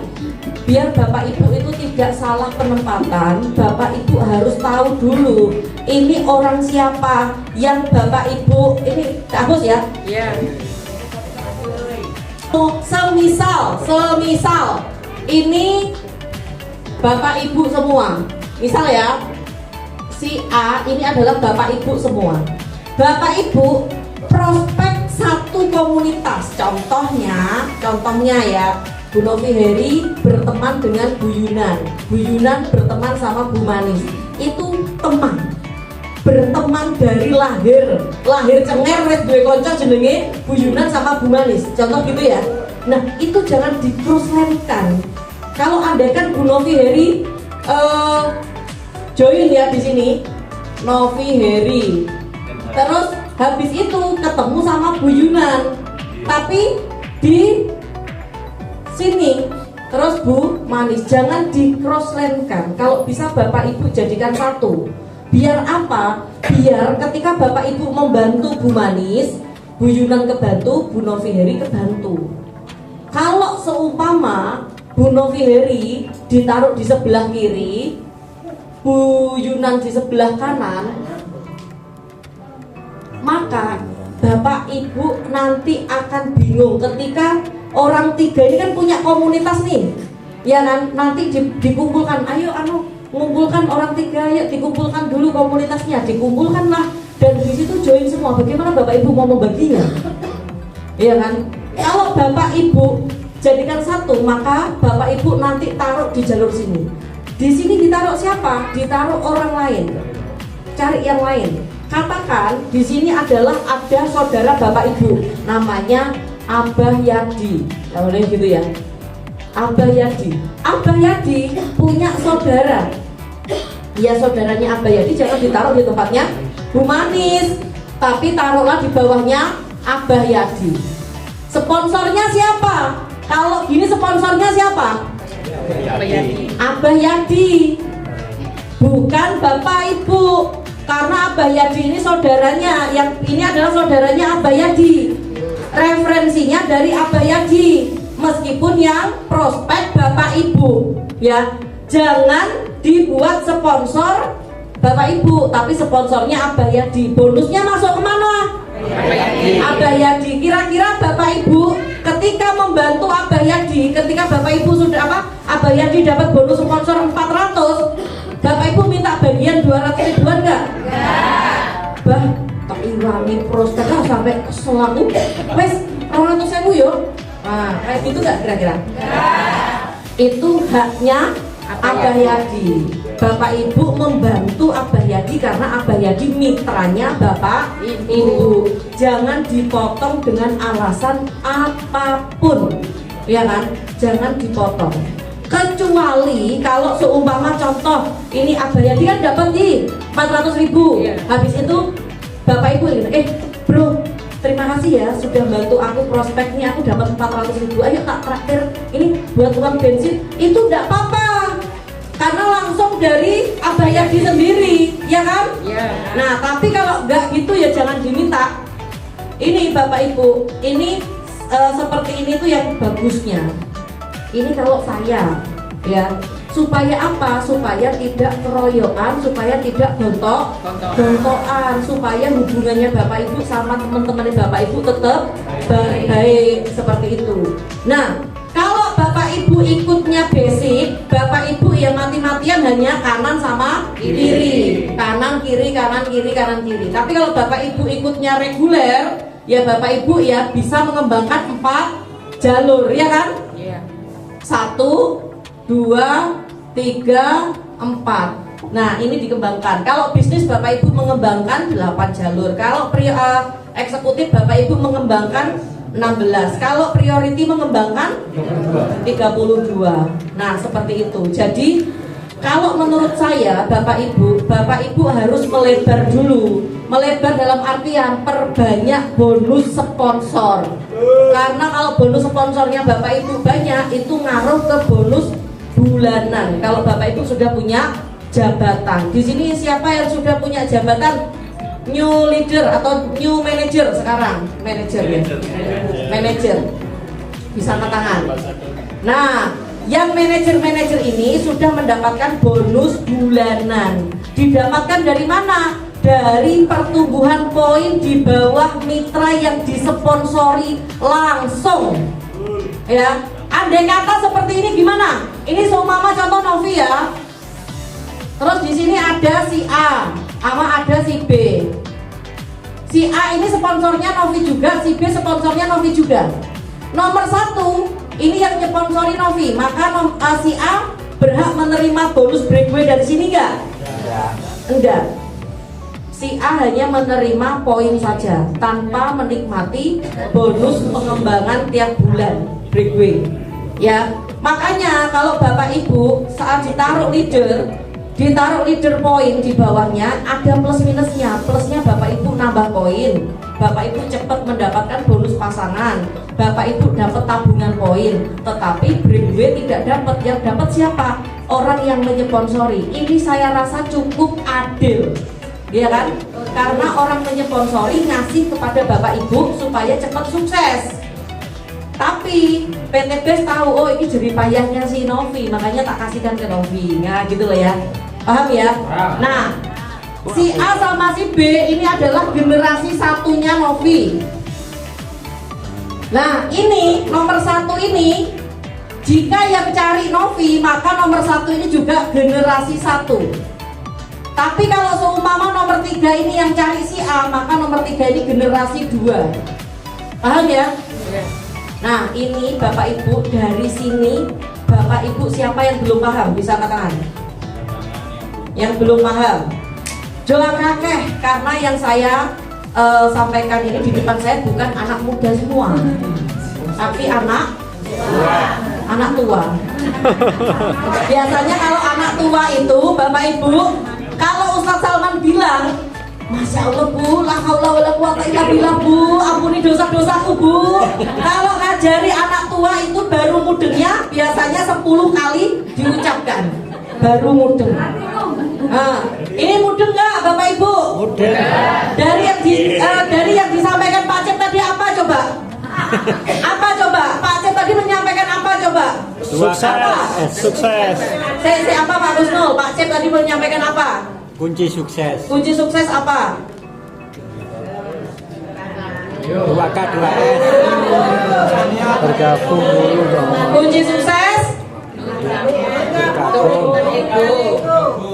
Biar Bapak Ibu itu tidak salah penempatan, Bapak Ibu harus tahu dulu ini orang siapa yang Bapak Ibu ini hapus ya. Iya. Semisal ini Bapak Ibu semua. Misal ya, si A ini adalah Bapak Ibu semua. Bapak Ibu prospek satu komunitas. Contohnya ya, Bu Novi Heri berteman dengan Bu Yunan berteman sama Bu Manis. Itu teman, berteman memang dari lahir cenger wis duwe kanca jenenge Bu Yunan sama Bu Manis, contoh gitu ya. Nah itu jangan di-cross-landkan. Kalau andaikan Bu Novi Heri join ya di sini, Novi Heri, terus habis itu ketemu sama Bu Yunan, tapi di sini terus Bu Manis, jangan di-cross-landkan. Kalau bisa Bapak Ibu jadikan satu. Biar apa? Biar ketika Bapak Ibu membantu Bu Manis, Bu Yunan kebantu, Bu Novi Heri kebantu. Kalau seumpama Bu Novi Heri ditaruh di sebelah kiri, Bu Yunan di sebelah kanan, maka Bapak Ibu nanti akan bingung ketika orang tiga ini kan punya komunitas nih, ya kan? Nanti dikumpulkan, ayo ngumpulkan orang tiga, yuk dikumpulkan dulu komunitasnya, dikumpulkanlah dan di situ join semua. Bagaimana Bapak Ibu mau membaginya? Iya kan? Kalau Bapak Ibu jadikan satu, maka Bapak Ibu nanti taruh di jalur sini. Di sini ditaruh siapa? Ditaruh orang lain. Cari yang lain. Katakan di sini adalah ada saudara Bapak Ibu, namanya Abah Yadi. Nah, boleh gitu ya. Abah Yadi. Abah Yadi punya saudara. Ya saudaranya Abah Yadi jangan ditaruh di tempatnya Bu Manis, tapi taruhlah di bawahnya Abah Yadi. Sponsornya siapa? Kalau gini sponsornya siapa? Abah Yadi. Bukan Bapak Ibu. Karena Abah Yadi ini saudaranya, yang ini adalah saudaranya Abah Yadi. Referensinya dari Abah Yadi. Meskipun yang prospek Bapak Ibu, ya jangan dibuat sponsor Bapak Ibu, tapi sponsornya Abah Yadi. Bonusnya masuk kemana? Abah Yadi. Kira-kira Bapak Ibu ketika membantu Abah Yadi, ketika Bapak Ibu sudah Abah Yadi dapat bonus sponsor 400, Bapak Ibu minta bagian 200 ribuan enggak? Bah, tak iwangi prospeknya sampai kesel aku. Wes 200.000 yuk. Nah, kayak gitu nggak kira-kira? Itu haknya Abah Yadi. Bapak Ibu membantu Abah Yadi karena Abah Yadi mitranya Bapak Ibu. Jangan dipotong dengan alasan apapun, ya kan? Jangan dipotong. Kecuali kalau seumpama contoh ini Abah Yadi kan dapat nih 400.000. Habis itu Bapak Ibu bro, terima kasih ya sudah bantu aku prospeknya, aku dapat 400.000. Ayo tak traktir ini buat uang bensin. Itu enggak apa-apa. Karena langsung dari Abah Yadi sendiri, ya kan? Nah, tapi kalau enggak gitu ya jangan diminta. Ini Bapak Ibu, ini seperti ini tuh yang bagusnya. Ini kalau saya, ya, supaya apa? Supaya tidak keroyokan, supaya tidak gontok-gontokan, supaya hubungannya Bapak Ibu sama teman-teman Bapak Ibu tetap baik seperti itu. Nah, kalau Bapak Ibu ikutnya basic, Bapak Ibu yang mati-matian hanya kanan sama kiri, kanan kiri, kanan kiri, kanan kiri. Tapi kalau Bapak Ibu ikutnya reguler, ya Bapak Ibu ya bisa mengembangkan 4 jalur, ya kan? 1, 2, 3, 4. Nah, ini dikembangkan. Kalau bisnis Bapak Ibu mengembangkan 8 jalur. Kalau eksekutif Bapak Ibu mengembangkan 16. Kalau priority mengembangkan 32. Nah, seperti itu. Jadi, kalau menurut saya Bapak Ibu harus melebar dulu. Melebar dalam artian perbanyak bonus sponsor. Karena kalau bonus sponsornya Bapak Ibu banyak, itu ngaruh ke bonus bulanan. Kalau Bapak Ibu sudah punya jabatan. Di sini siapa yang sudah punya jabatan? New leader atau new manager sekarang? Manager. Bisa angkat tangan. Nah, yang manajer-manajer ini sudah mendapatkan bonus bulanan. Didapatkan dari mana? Dari pertumbuhan poin di bawah mitra yang disponsori langsung. Ya, andai kata seperti ini gimana? Ini seumpama contoh Novi ya. Terus di sini ada si A, sama ada si B. Si A ini sponsornya Novi juga, si B sponsornya Novi juga. Nomor 1 ini yang nyponsori Novi, maka si A berhak menerima bonus breakaway dari sini enggak? Enggak. si A hanya menerima poin saja tanpa menikmati bonus pengembangan tiap bulan breakaway. Ya, makanya kalau Bapak Ibu saat ditaruh leader poin di bawahnya ada plus minusnya. Plusnya Bapak Ibu nambah poin, Bapak Ibu cepat mendapatkan bonus pasangan, Bapak Ibu dapat tabungan poin. Tetapi breakaway tidak dapat. Yang dapat siapa? Orang yang menyponsori. Ini saya rasa cukup adil, ya kan? Karena orang menyponsori ngasih kepada Bapak Ibu supaya cepat sukses. Tapi PT BES tahu, oh ini jerih payahnya si Novi, makanya tak kasihkan ke Novi. Nah gitu loh ya, paham ya? Nah, si A sama si B ini adalah generasi satunya Novi. Nah ini nomor satu ini, jika yang cari Novi maka nomor satu ini juga generasi satu. Tapi kalau seumpama nomor 3 ini yang cari si A, maka nomor 3 ini generasi 2. Paham ya? Nah ini Bapak Ibu, dari sini Bapak Ibu siapa yang belum paham bisa angkat tangan. Yang belum paham doa kakek, karena yang saya sampaikan ini di depan saya bukan anak muda semua, tapi anak tua. Biasanya kalau anak tua itu Bapak Ibu, kalau Ustadz Salman bilang, Masya Allah Bu, la haula wala quwata illa billah Bu, ampuni dosa-dosaku Bu. Kalau ngajari anak tua itu baru mudengnya biasanya 10 kali diucapkan, baru mudeng. Nah, ini mudeng nggak Bapak Ibu? Mudeng. Dari yang disampaikan Pak Cep tadi apa coba? Apa coba? Pak Cep tadi menyampaikan apa coba? Sukses. Saya apa Pak Gusnul? Pak Cep tadi menyampaikan apa? Kunci sukses. Kunci sukses apa? 2K 2S. Bergabung dulu dong. Kunci sukses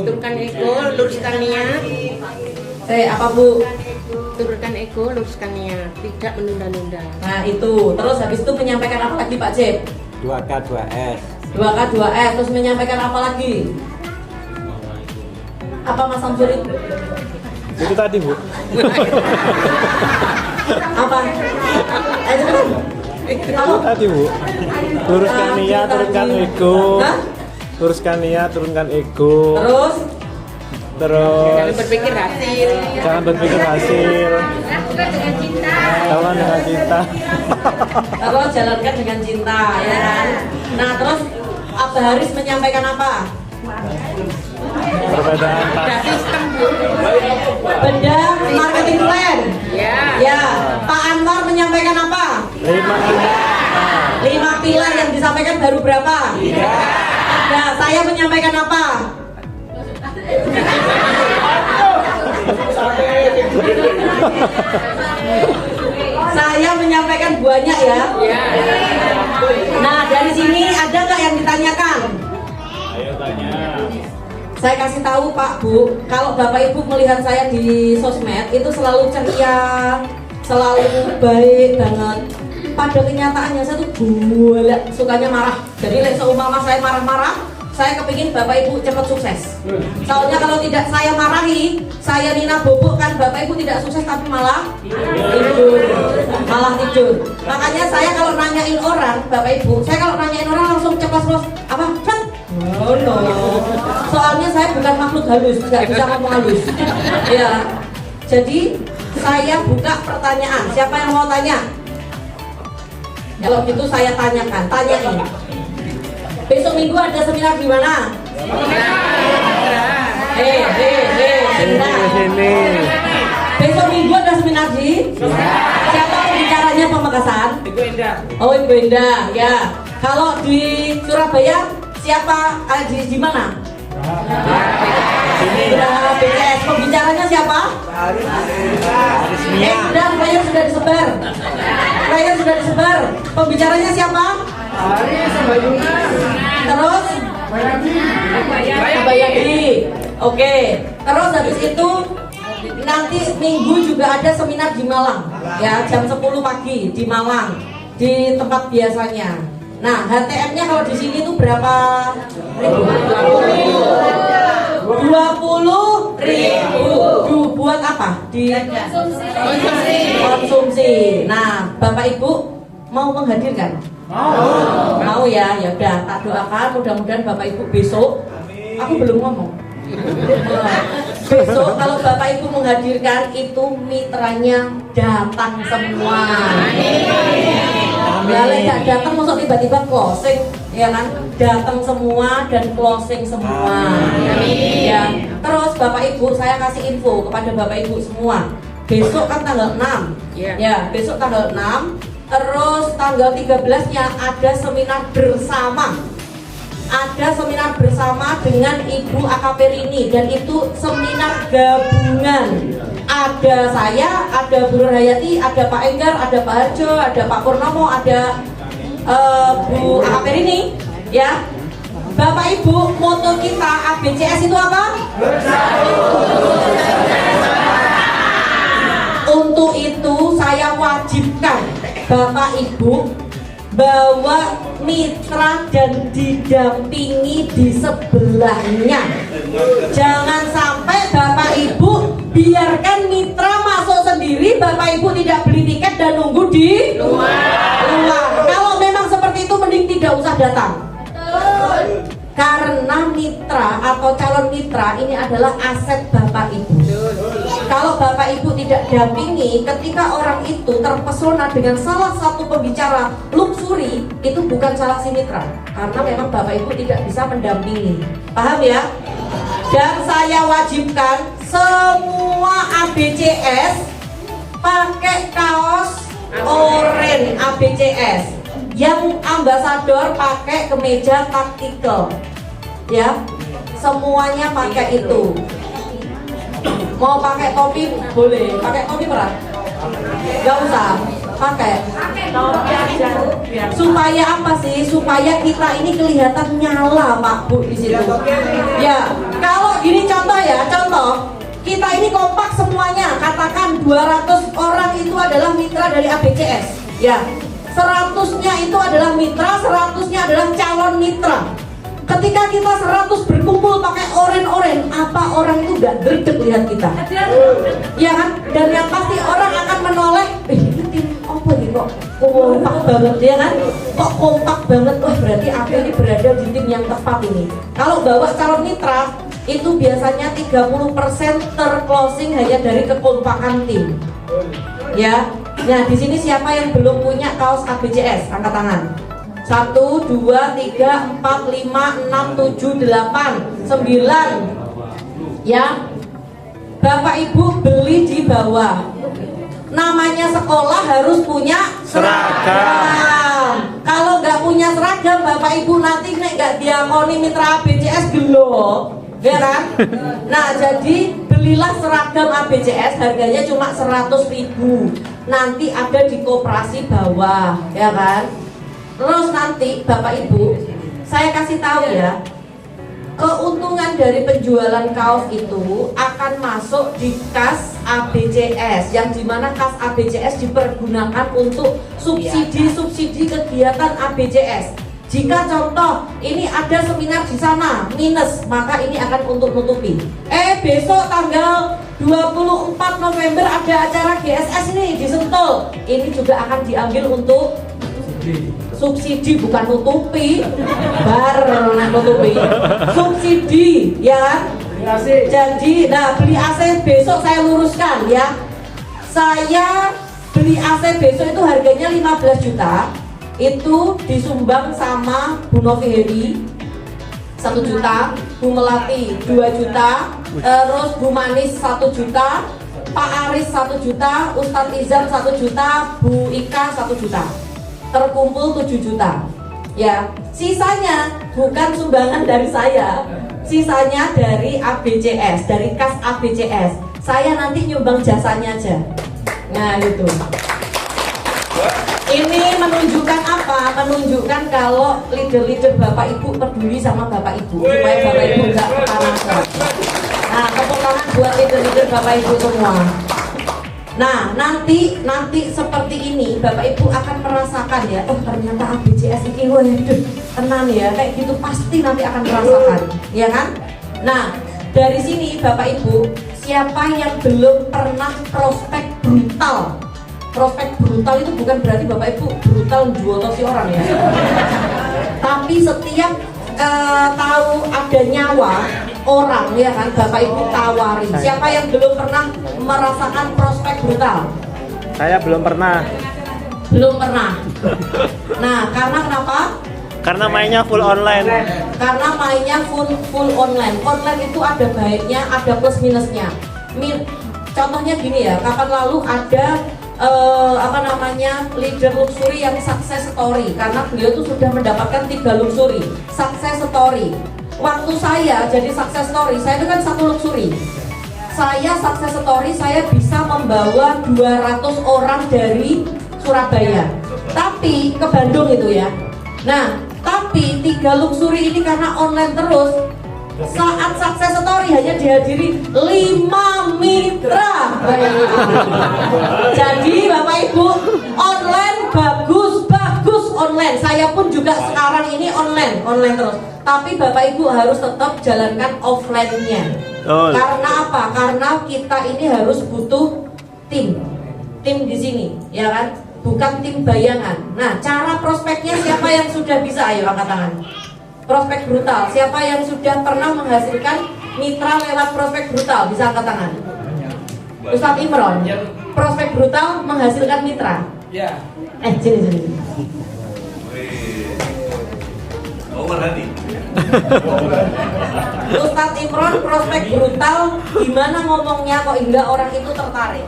Turunkan ego, luruskan niat. apa Bu? Turunkan ego, luruskan niat, tidak menunda-nunda. Nah itu, terus habis itu menyampaikan apa lagi Pak Cep? 2K 2S. 2K 2S, terus menyampaikan apa lagi? Apa Mas Samsuri? Itu tadi Bu. Apa? Ayo cepetan. Itu tadi Bu. Luruskan niat, turunkan ego. Hah? Luruskan niat, turunkan ego. Terus Jangan berpikir hasil. Jangan berpikir hasil. Lawan dengan cinta. terus jalankan dengan cinta, ya kan? Nah terus Abah Haris menyampaikan apa? Perbedaan Ada sistem Bu. Bedah marketing plan. Ya. Pak Anwar menyampaikan apa? 5 pilar yang disampaikan baru berapa? 3. Nah, saya menyampaikan apa? Saya menyampaikan banyak ya. Nah, dari sini ada nggak yang ditanyakan? Ayo tanya. Saya kasih tahu Pak Bu, kalau Bapak Ibu melihat saya di sosmed itu selalu ceria, selalu baik banget. Pada kenyataannya saya tuh bolak sukanya marah. Jadi seumpama saya marah-marah, saya kepingin Bapak Ibu cepat sukses. Soalnya kalau tidak saya marahi, saya Nina bobok kan Bapak Ibu tidak sukses tapi malah tidur. Makanya saya kalau nanyain orang, Bapak Ibu, saya kalau nanyain orang langsung ceplos apa? Cepet. No. Soalnya saya bukan makhluk halus, nggak bisa ngomong halus. Ya. Jadi saya buka pertanyaan. Siapa yang mau tanya? Kalau gitu saya tanyain. Besok minggu ada seminar di mana? Sini. Besok minggu ada seminar di? Siapa pembicaranya Pamekasan? Ibu Endah. Oh Ibu Endah, ya. Kalau di Surabaya siapa? Di mana? BKS. Pembicaranya siapa? Dan flyer sudah disebar. Pembicaranya siapa? Terus? Bayangin. Oke. Terus habis itu nanti minggu juga ada seminar di Malang. Ya, jam 10 pagi di Malang. Di tempat biasanya. Nah, HTM-nya kalau di sini tuh berapa? 20.000. Buat apa? apa? Di konsumsi. Nah, Bapak Ibu mau menghadirkan? Mau ya, ya udah tak doakan mudah-mudahan Bapak Ibu besok. Aku belum ngomong. Besok kalau Bapak Ibu menghadirkan itu mitranya datang semua. Kalau nggak datang masuk tiba-tiba closing, ya kan? Datang semua dan closing semua. Ya. Terus Bapak Ibu saya kasih info kepada Bapak Ibu semua. Besok kan tanggal 6. Ya, besok tanggal 6. Terus tanggal 13-nya ada seminar bersama. Ada seminar bersama dengan Ibu AKP Rini dan itu seminar gabungan. Ada saya, ada Bu Hayati, ada Pak Enggar, ada Pak Harjo, ada Pak Purnomo, ada Bu AKP Rini, ya. Bapak Ibu, moto kita ABCS itu apa? Untuk itu saya wajibkan Bapak Ibu bawa mitra dan didampingi di sebelahnya. Jangan sampai Bapak Ibu biarkan mitra masuk sendiri, Bapak Ibu tidak beli tiket dan nunggu di luar. Kalau memang seperti itu mending tidak usah datang. Karena mitra atau calon mitra ini adalah aset Bapak Ibu. Kalau Bapak Ibu tidak dampingi, ketika orang itu terpesona dengan salah satu pembicara luxury, itu bukan salah si mitra. Karena memang Bapak Ibu tidak bisa mendampingi. Paham ya? Dan saya wajibkan semua ABCS pakai kaos oranye ABCS. Yang ambasador pakai kemeja taktikal, ya, semuanya pakai itu. Mau pakai topi boleh, pakai topi berat, nggak usah pakai. Supaya apa sih? Supaya kita ini kelihatan nyala, Pak Bu, di situ. Ya, kalau gini contoh ya, contoh. Kita ini kompak semuanya, katakan 200 orang itu adalah mitra dari ABCS, ya. 100-nya itu adalah mitra, 100-nya adalah calon mitra. Ketika kita 100 berkumpul pakai oren-oren, apa orang itu gak dredeg lihat kita? Ya kan? Dan yang pasti orang akan menoleh, ini tim apa nih kok kompak banget, ya kan? Kok kompak banget, wah berarti aku ini berada di tim yang tepat ini. Kalau bawa calon mitra, itu biasanya 30% terclosing hanya dari kekompakan tim. Ya. Nah, di sini siapa yang belum punya kaos ABCS? Angkat tangan. 1, 2, 3, 4, 5, 6, 7, 8, 9. Ya. Bapak Ibu beli di bawah. Namanya sekolah harus punya seragam. Kalau nggak punya seragam, Bapak Ibu nanti nek nggak diakoni mitra ABCS gelo, ya kan? Nah, jadi belilah seragam ABCS, harganya cuma 100.000. Nanti ada di koperasi bawah, ya kan? Terus nanti Bapak Ibu, saya kasih tahu ya, keuntungan dari penjualan kaos itu akan masuk di kas ABCS, yang dimana kas ABCS dipergunakan untuk subsidi kegiatan ABCS. Jika contoh ini ada seminar di sana minus, maka ini akan untuk nutupi. Besok tanggal 24 November ada acara GSS ini di Sentul. Ini juga akan diambil untuk subsidi, bukan nutupi. Nutupi. Subsidi, ya. Jadi, nah beli AC besok saya luruskan ya. Saya beli AC besok itu harganya 15 juta. Itu disumbang sama Bu Novi Heri 1 juta, Bu Melati 2 juta, terus Bu Manis 1 juta, Pak Aris 1 juta, Ustadz Izam 1 juta, Bu Ika 1 juta. Terkumpul 7 juta. Ya, sisanya bukan sumbangan dari saya. Sisanya dari ABCS, dari kas ABCS. Saya nanti nyumbang jasanya aja. Nah, itu. Ini menunjukkan apa? Menunjukkan kalau leader-leader Bapak Ibu peduli sama Bapak Ibu, supaya Bapak Ibu nggak kepanasan. Nah, tepuk tangan buat leader-leader Bapak Ibu semua. Nah, nanti seperti ini Bapak Ibu akan merasakan ya, oh ternyata ABCS ini waduh, tenang ya, kayak gitu pasti nanti akan merasakan, ya kan? Nah, dari sini Bapak Ibu siapa yang belum pernah prospek brutal? Prospek brutal itu bukan berarti Bapak Ibu brutal juotosi orang ya. Tapi setiap tahu ada nyawa orang ya kan, Bapak Ibu tawari. Siapa yang belum pernah merasakan prospek brutal? Saya belum pernah. Belum pernah. Nah, karena kenapa? Karena mainnya full online. Karena mainnya full online. Online itu ada baiknya, ada plus minusnya. Contohnya gini ya, kapan lalu ada leader luxury yang success story, karena beliau tuh sudah mendapatkan 3 luxury success story. Waktu saya jadi success story, saya itu kan 1 luxury. Saya success story, saya bisa membawa 200 orang dari Surabaya, tapi ke Bandung itu ya. Nah, tapi 3 luxury ini karena online terus, saat sukses story hanya dihadiri 5 mitra. Jadi Bapak Ibu, online bagus online. Saya pun juga sekarang ini online terus. Tapi Bapak Ibu harus tetap jalankan offline-nya. Karena apa? Karena kita ini harus butuh tim di sini, ya kan? Bukan tim bayangan. Nah, cara prospeknya siapa yang sudah bisa? Ayo angkat tangan. Prospek brutal. Siapa yang sudah pernah menghasilkan mitra lewat prospek brutal? Bisa angkat tangan. Ustadz Imron. Prospek brutal menghasilkan mitra. Ya. Sini. Hadi. Ustadz Imron prospek brutal, gimana ngomongnya kok hingga orang itu tertarik?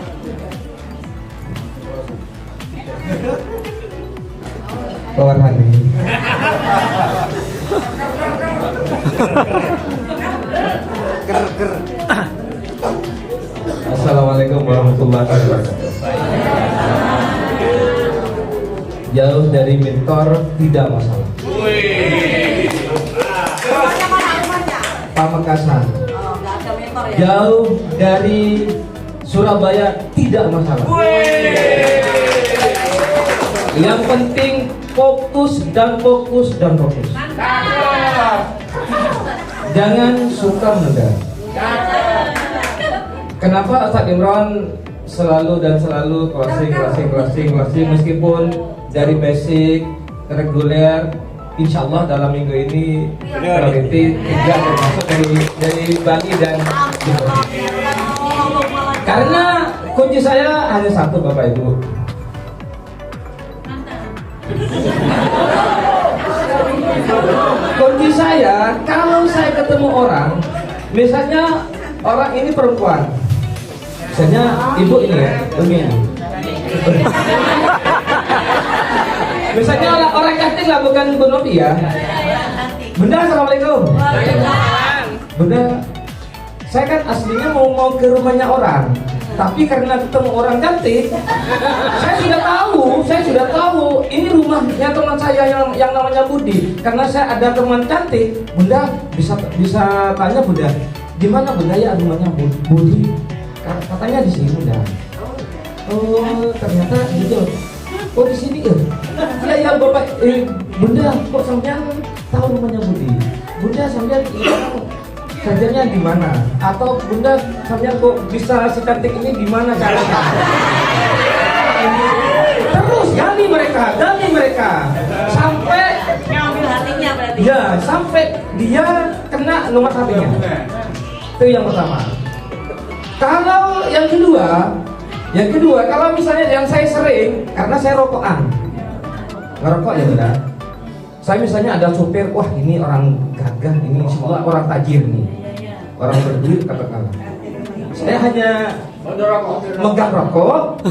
Hadi. Assalamualaikum warahmatullahi wabarakatuh. Jauh dari mentor tidak masalah. Pamekasan. Nggak ada mentor ya? Jauh dari Surabaya tidak masalah. Yang penting fokus. Jangan suka menunda. Kenapa Ustadz Imron selalu closing meskipun dari basic ke reguler, insya Allah dalam minggu ini priority 3 termasuk dari Bali dan karena kunci saya hanya satu Bapak Ibu. Kunci saya, kalau saya ketemu orang, misalnya orang ini perempuan, misalnya ibu ini ya, Umi ini. Misalnya orang cantik lah, bukan Bu Novi ya. Bunda, assalamualaikum. Bunda, saya kan aslinya mau ke rumahnya orang, tapi karena ketemu orang cantik, saya sudah tahu ini rumahnya teman saya yang namanya Budi. Karena saya ada teman cantik, Bunda bisa tanya Bunda, di mana Bunda ya rumahnya Budi? Katanya di sini Bunda. Oh ternyata gitu. Oh di sini ya? Iya Bapak. Bunda kok sampean tahu rumahnya Budi? Bunda sampean kerjanya di mana? Atau Bunda sampean kok bisa secantik ini gimana caranya? Terus gali mereka sampai Ngambil hatinya berarti. ya sampai dia kena nomor hatinya. Itu yang pertama. Kalau yang kedua kalau misalnya yang saya sering, karena saya ngerokok ya Bunda. Saya misalnya ada supir, wah ini orang gagah, ini semua orang tajir nih, orang berduit katakanlah. Saya hanya megang rokok,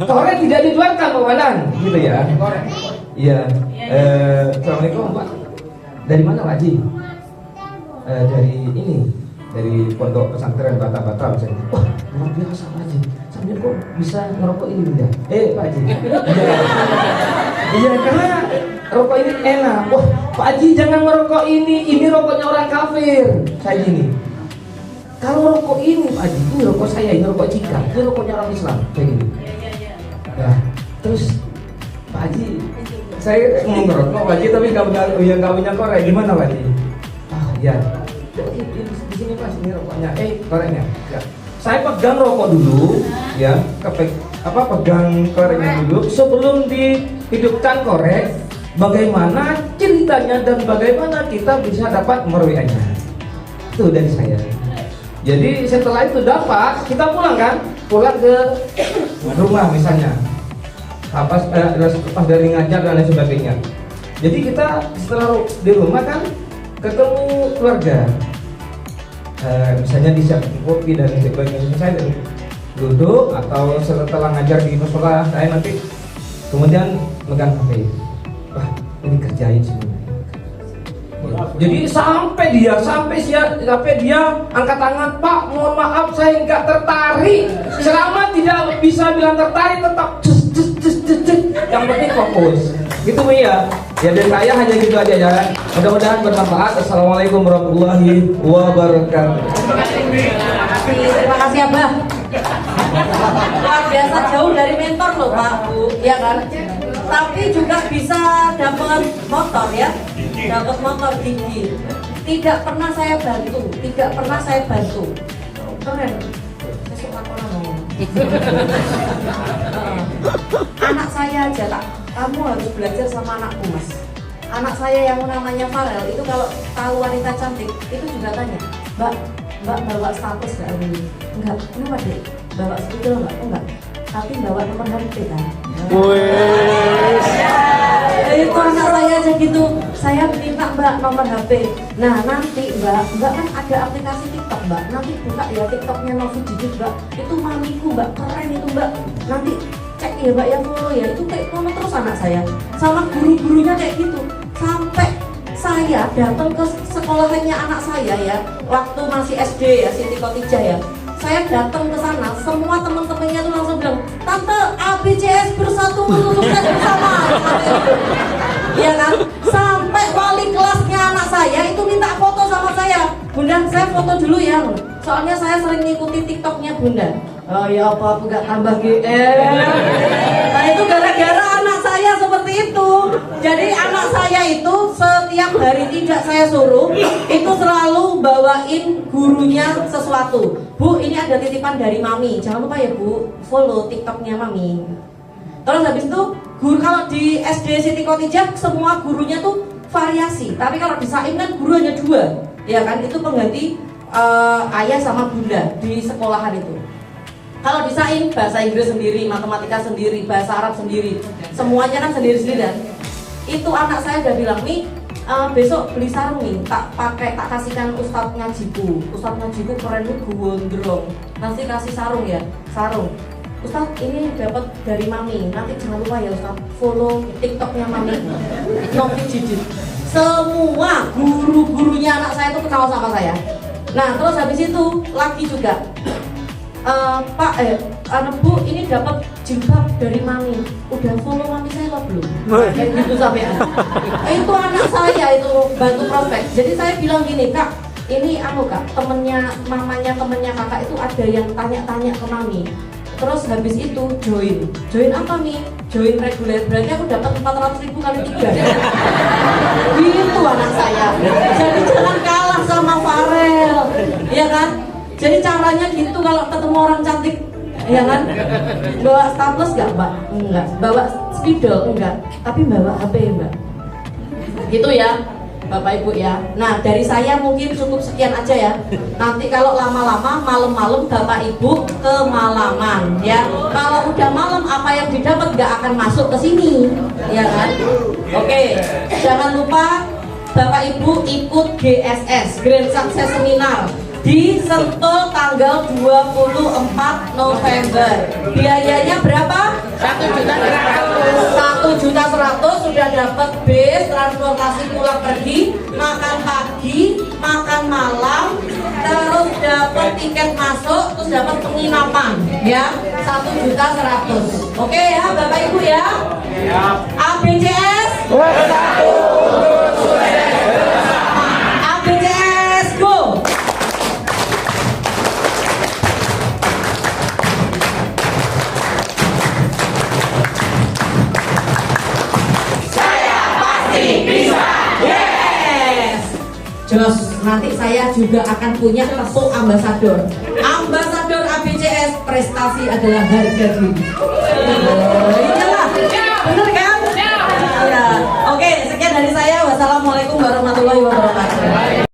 korek tidak dituarkan kawanan, gitu ya. Iya. Assalamualaikum Pak. Dari mana Pak Haji? Dari ini, dari pondok pesantren Bata-Bata misalnya. Wah luar biasa Pak Haji. Sambil kok bisa ngerokok ini Bunda? Pak Haji. Iya karena rokok ini enak. Wah Pak Haji jangan merokok ini rokoknya orang kafir. Saya gini. Kalau rokok ini Pak Haji, ini rokok saya, ini rokok Cika, ini rokoknya orang Islam. Kayak gini. Nah, terus Pak Haji, saya mau ngerokok Pak Haji tapi nggak punya korek. Gimana Pak Haji? Ah ya. Di sini Mas, ini rokoknya. Koreknya. Ya. saya pegang rokok dulu, ya, pegang koreknya dulu sebelum dihidupkan korek. Bagaimana ceritanya dan bagaimana kita bisa dapat nomor WA-nya. Itu dari saya. Jadi setelah itu dapat, kita pulang kan? Pulang ke rumah misalnya. Pas dari ngajar dan lain sebagainya. Jadi kita setelah di rumah kan ketemu keluarga. Misalnya disiapkan kopi dan sebagainya. Saya duduk atau setelah ngajar di musola, saya nanti kemudian megang HP. Wah, ini kerjain sebenarnya. Jadi sampai dia angkat tangan, Pak, mohon maaf saya nggak tertarik. Selama tidak bisa bilang tertarik, tetap yang penting fokus. Gitu ya. Ya dari saya hanya gitu aja ya. Mudah-mudahan bermanfaat. Assalamualaikum warahmatullahi wabarakatuh. Terima kasih Abah. Luar biasa jauh dari mentor loh Pak Bu, ya kan? Tapi juga bisa dapat motor ya, dapat motor gigi. Tidak pernah saya bantu. Keren. Saya suka orang ngomong. Anak saya aja tak, kamu harus belajar sama anakku mas. Anak saya yang namanya Farel itu kalau tahu wanita cantik itu juga tanya, Mbak bawa status gak hari ini? Enggak, kenapa deh? Bawa spidol enggak? Enggak, tapi bawa nomor HP kan? Itu anak saya aja gitu, saya minta Mbak nomor HP. Nah nanti Mbak kan ada aplikasi TikTok Mbak, nanti buka ya TikToknya Novi Didit Mbak, itu mamiku Mbak, keren itu Mbak, nanti cek ya Mbak ya, follow ya, itu kayak follow terus anak saya. Sama guru-gurunya kayak gitu, sampai saya datang ke sekolahannya anak saya ya, waktu masih SD ya, Siti Khotijah ya. Saya datang ke sana, semua teman-temannya tuh langsung bilang, Tante, ABCS bersatu sukses bersama. Iya kan? Sampai wali kelasnya anak saya itu minta foto sama saya. Bunda, saya foto dulu ya. Soalnya saya sering ngikutin TikToknya Bunda. Oh ya apa aku gak tambah GR. Nah itu gara-gara anak saya seperti itu. Jadi anak saya itu setiap hari tidak saya suruh, itu selalu bawain gurunya sesuatu. Bu, ini ada titipan dari Mami. Jangan lupa ya Bu, follow TikToknya Mami. Terus habis itu guru, kalau di SD Siti Khotijah semua gurunya tuh variasi. Tapi kalau di Saim kan guru hanya 2. Ya kan, itu pengganti ayah sama bunda di sekolahan itu. Kalau di Saim bahasa Inggris sendiri, matematika sendiri, bahasa Arab sendiri, semuanya kan sendiri-sendiri kan. Itu anak saya udah bilang, nih besok beli sarung nih, tak kasihkan Ustadz ngajiku. Ustadz ngajiku keren nih, gondrong. Nanti kasih sarung ya, sarung. Ustadz ini dapat dari Mami. Nanti jangan lupa ya Ustadz, follow TikToknya Mami, Novi Didit. Semua guru-gurunya anak saya itu kenal sama saya. Nah terus habis itu lagi juga, Pak, Bu ini dapat jilbab dari Mami. Udah follow Mami saya lo belum? Kayak gitu sampai. Itu anak saya itu bantu prospek. Jadi saya bilang gini, Kak, ini Kak, mamanya temennya kakak itu ada yang tanya-tanya ke Mami. Terus habis itu join apa nih? Join reguler, berarti aku dapat 400.000 kali 3. Gitu anak saya. Jadi jangan kalah sama Farel, ya kan? Jadi caranya gitu kalau ketemu orang cantik, ya kan? Bawa staples nggak Mbak? Enggak. Bawa spidol enggak? Tapi bawa HP Mbak. Gitu ya. Bapak Ibu ya. Nah dari saya mungkin cukup sekian aja ya. Nanti kalau lama-lama malam-malam Bapak Ibu kemalaman ya. Kalau udah malam apa yang didapat nggak akan masuk ke sini, ya kan? Oke, jangan lupa Bapak Ibu ikut GSS Grand Success Seminar di Sentul tanggal 24 November. Biayanya berapa? 1.100.000 sudah dapat bis, transportasi pulang pergi, makan pagi, makan malam, terus dapat tiket masuk, terus dapat penginapan, ya 1.100.000. Oke ya Bapak Ibu ya. ABCS. ABCS go. Jos, nanti saya saya juga akan punya tepuk ambasador. Ambasador ABCS, prestasi adalah harga diri. Iyalah, bener kan? Ya. Oke, sekian dari saya. Wassalamualaikum warahmatullahi wabarakatuh.